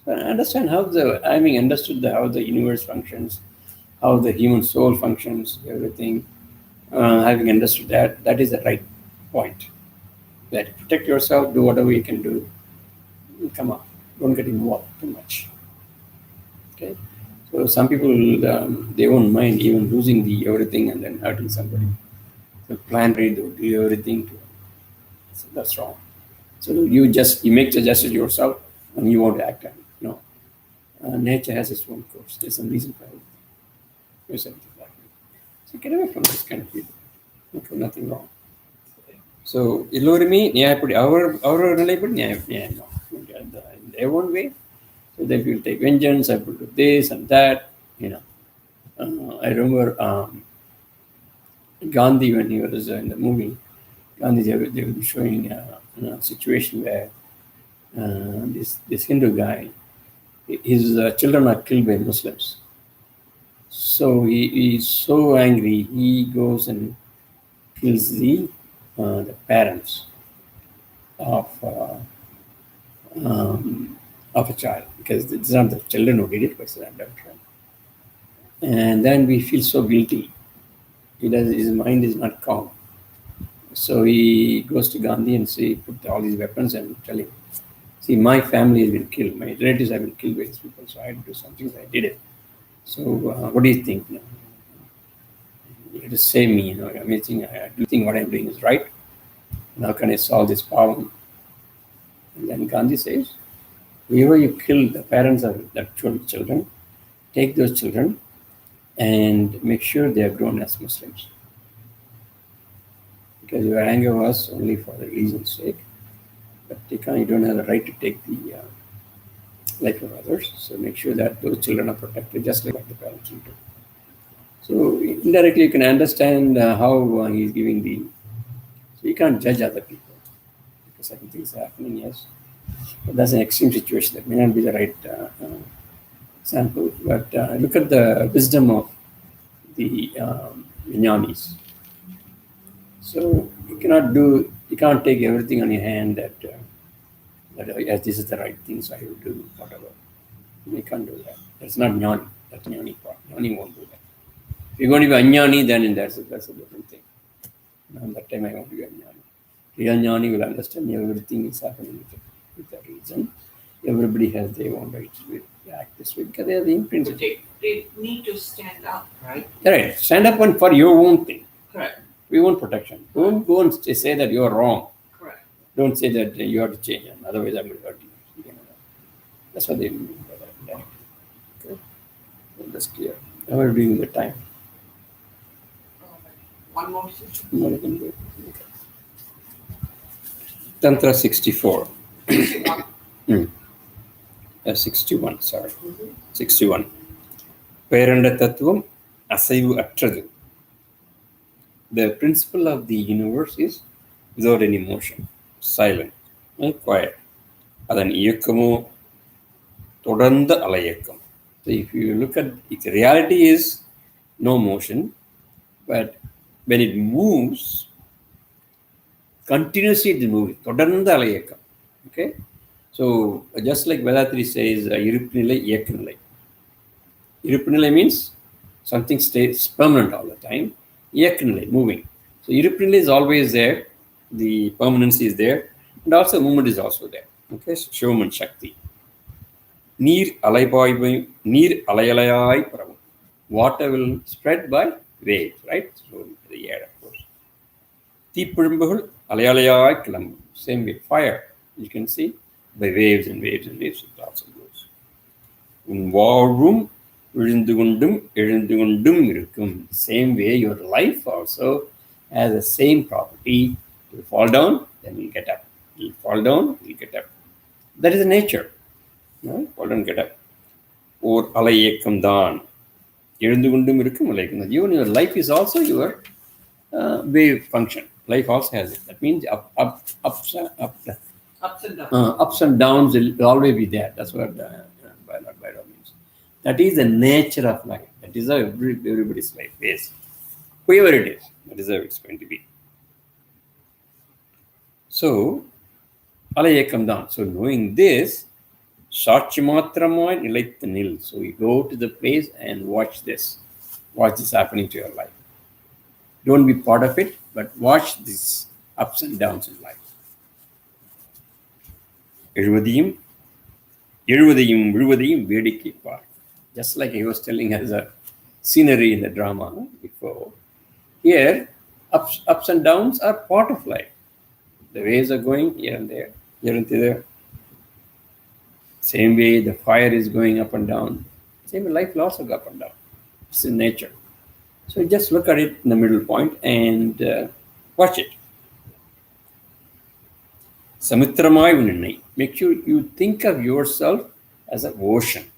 So understand how understood how the universe functions, how the human soul functions, everything. Having understood that is the right point. That protect yourself, do whatever you can do. Come on, don't get involved too much. Okay. So some people they won't mind even losing the everything and then hurting somebody. So planry, they'll do everything to them. So that's wrong. So you make the justice yourself and you want to act on it. No. Nature has its own course. There's some reason for everything. There's everything like that. So get away from this kind of people. Okay, nothing wrong. So illorimi ನ್ಯಾಯಪಡಿ ಅವರಲ್ಲಿ ನ್ಯಾಯ no. In their own way. So they will take vengeance, I will do this and that, I remember Gandhi, when he was in the movie, Gandhi, they will be showing a situation where this Hindu guy, his children are killed by Muslims. So he's so angry, he goes and kills the parents of of a child, because it's not the children who did it, but it's the adult. And then we feel so guilty. His mind is not calm. So he goes to Gandhi and put all these weapons and tell him, see, my family has been killed, my relatives have been killed by these people, so I had to do something, so I did it. So what do you think now? You have to save me, amazing. I do think what I'm doing is right. And how can I solve this problem? And then Gandhi says, wherever you kill the parents of the children, take those children and make sure they are grown as Muslims. Because your anger was only for the reason's sake, but you don't have the right to take the life of others. So make sure that those children are protected, just like the parents do. So indirectly, you can understand how he's giving So you can't judge other people because certain things are happening. Yes, but that's an extreme situation. That may not be the right example. But look at the wisdom of the Jnanis. So you can't take everything on your hand that yes, this is the right thing, so I will do whatever. You can't do that. That's not Jnani. That's Jnani part. Jnani won't do that. If you're going to be Ajnani, then that's a different thing. And that time I want to be Ajnani. Real Jnani will understand everything is happening with a reason. Everybody has their own right to act this way because they are the imprints. They need to stand up, right? Right. Stand up for your own thing. Correct. We want protection. Don't go and say that you are wrong. Correct. Don't say that you have to change them. Otherwise, I'm going to hurt you. That's what they mean by that. Okay. So that's clear. How are we doing with the time? One more session. What I can do. Okay. Tantra 64. 61, sorry. 61. Peranda Tattvam Asaivu Attradu. The principle of the universe is without any motion, silent and quiet. Adan iyakamo todanda alayakam. So if you look at it, reality is no motion, but when it moves, continuously it is moving. Todanda alayakam. Okay? So just like Vedatri says, irupnilai iyakanilai. Irupnilai means something stays permanent all the time. Iyakanilai, moving. So irupnilai is always there. The permanency is there. And also movement is also there. Okay? So Shivam and Shakti. Neer alayalayai paravum. Water will spread by waves, right? So the air, of course. Teepurumbugal alayalayai kilambu. Same way, fire. You can see by waves and waves and waves it also goes. Varum ezhundugundum irukum. Same way, your life also has the same property. You fall down, then you get up. You fall down, you get up. That is the nature. No? Fall down, get up. Or alayekam dan. Ezhundugundum irukum alayekam. Even your life is also your wave function. Life also has it. That means ups and downs will always be there. That's what Bhairava means. That is the nature of life. That is how everybody's life is. Whoever it is, that is how it's going to be. So, alayekam down. So, knowing this, Sachimatramai nilaitha nil. So, you go to the place and watch this. Watch this happening to your life. Don't be part of it, but watch these ups and downs in life. Ezhuvadiyum vedikkai paar. Just like he was telling us a scenery in the drama before. Here, ups and downs are part of life. The waves are going here and there, here and there. Same way, the fire is going up and down. Same way, life will also go up and down. It's in nature. So just look at it in the middle point and watch it. Samitramai Vinnai. Make sure you think of yourself as an ocean.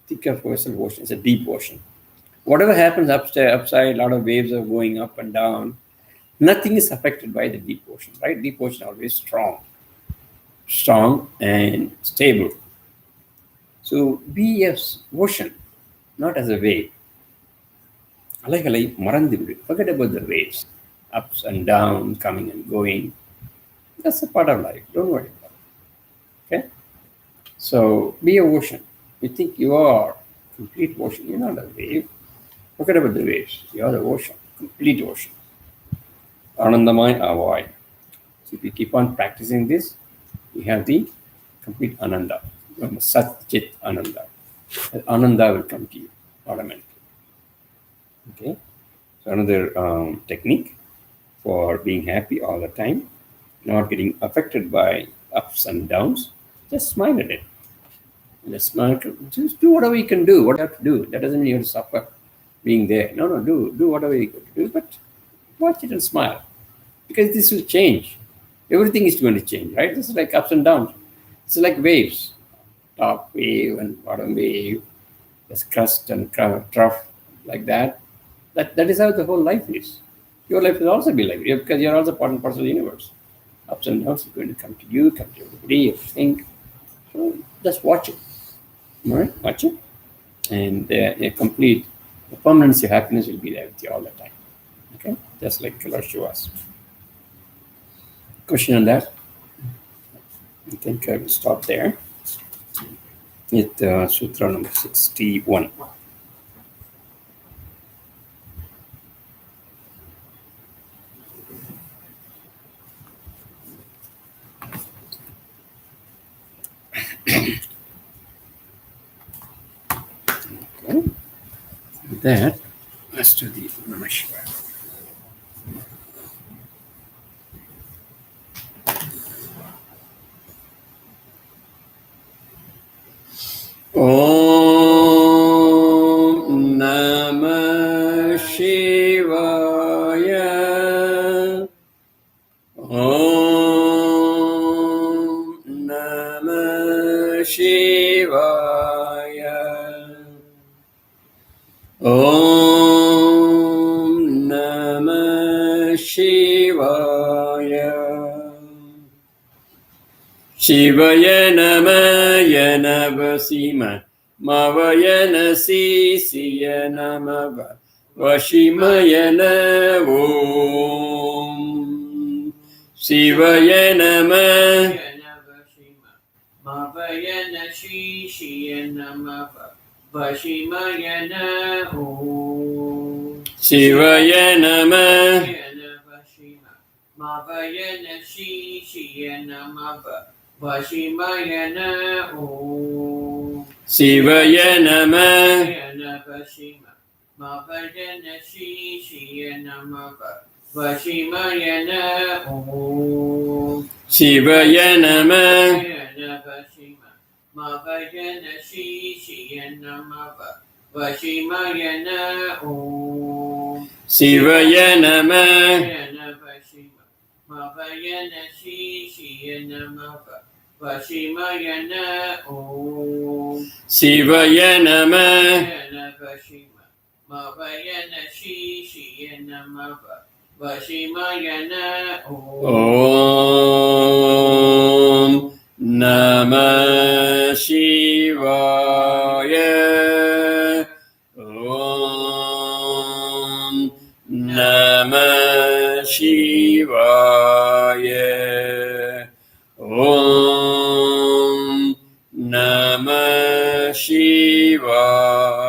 Think of yourself as ocean. It's a deep ocean. Whatever happens upside, a lot of waves are going up and down. Nothing is affected by the deep ocean, right? Deep ocean always strong and stable. So be as ocean, not as a wave. அலைகளை மறந்து விடு. Forget about the waves, ups and downs, coming and going. That's a part of life. Don't worry about it. Okay? So be a ocean. You think you are complete ocean. You're not a wave. Forget about the waves. You are the ocean, complete ocean. Anandamai avoid. So if you keep on practicing this, you have the complete Ananda. Sat Chit Ananda. Ananda will come to you automatically. Okay, so another technique for being happy all the time, not getting affected by ups and downs. Just smile at it. Just smile. Just do whatever you can do. What you have to do. That doesn't mean you have to suffer being there. No, do whatever you can do, but watch it and smile, because this will change. Everything is going to change, right? This is like ups and downs. It's like waves, top wave and bottom wave. There's crust and trough, like that. That is how the whole life is. Your life will also be like that, because you're also part and parcel of the universe. Ups and downs are going to come to you, come to everybody, everything. So just watch it. All right? Watch it. And a complete, the permanency of happiness will be there with you all the time. Okay? Just like Lord Shiva. Question on that? I think I will stop there. With Sutra number 61. Okay. With that, let's do the Namah Shivaya. Om Namah Shivaya. Om Namah Shivaya. Om Namah Shivaya. Shivaya Namaya Navasima Mavayana Sisiya Namava Vashimaya Navom Shivaya Namah Mavayana Shishiya Namava Vashimaya Navom Shivaya Namah Mavayana Shishiya Namava Vashimaya Navom Shivaya Namah Mavayana Shishiya Namava Vashimaya Navom Shivaya Namah Mavayana Shishiya Namava Vashimaya Navom Shivaya Namah Mavayana Shishiya Namava Vashimaya Navom Shivaya Namah Mavayana Shishiya Namava Vashimaya Navom Om Namah Shivaya. Om Namah Shivaya. Om Namah Shivaya.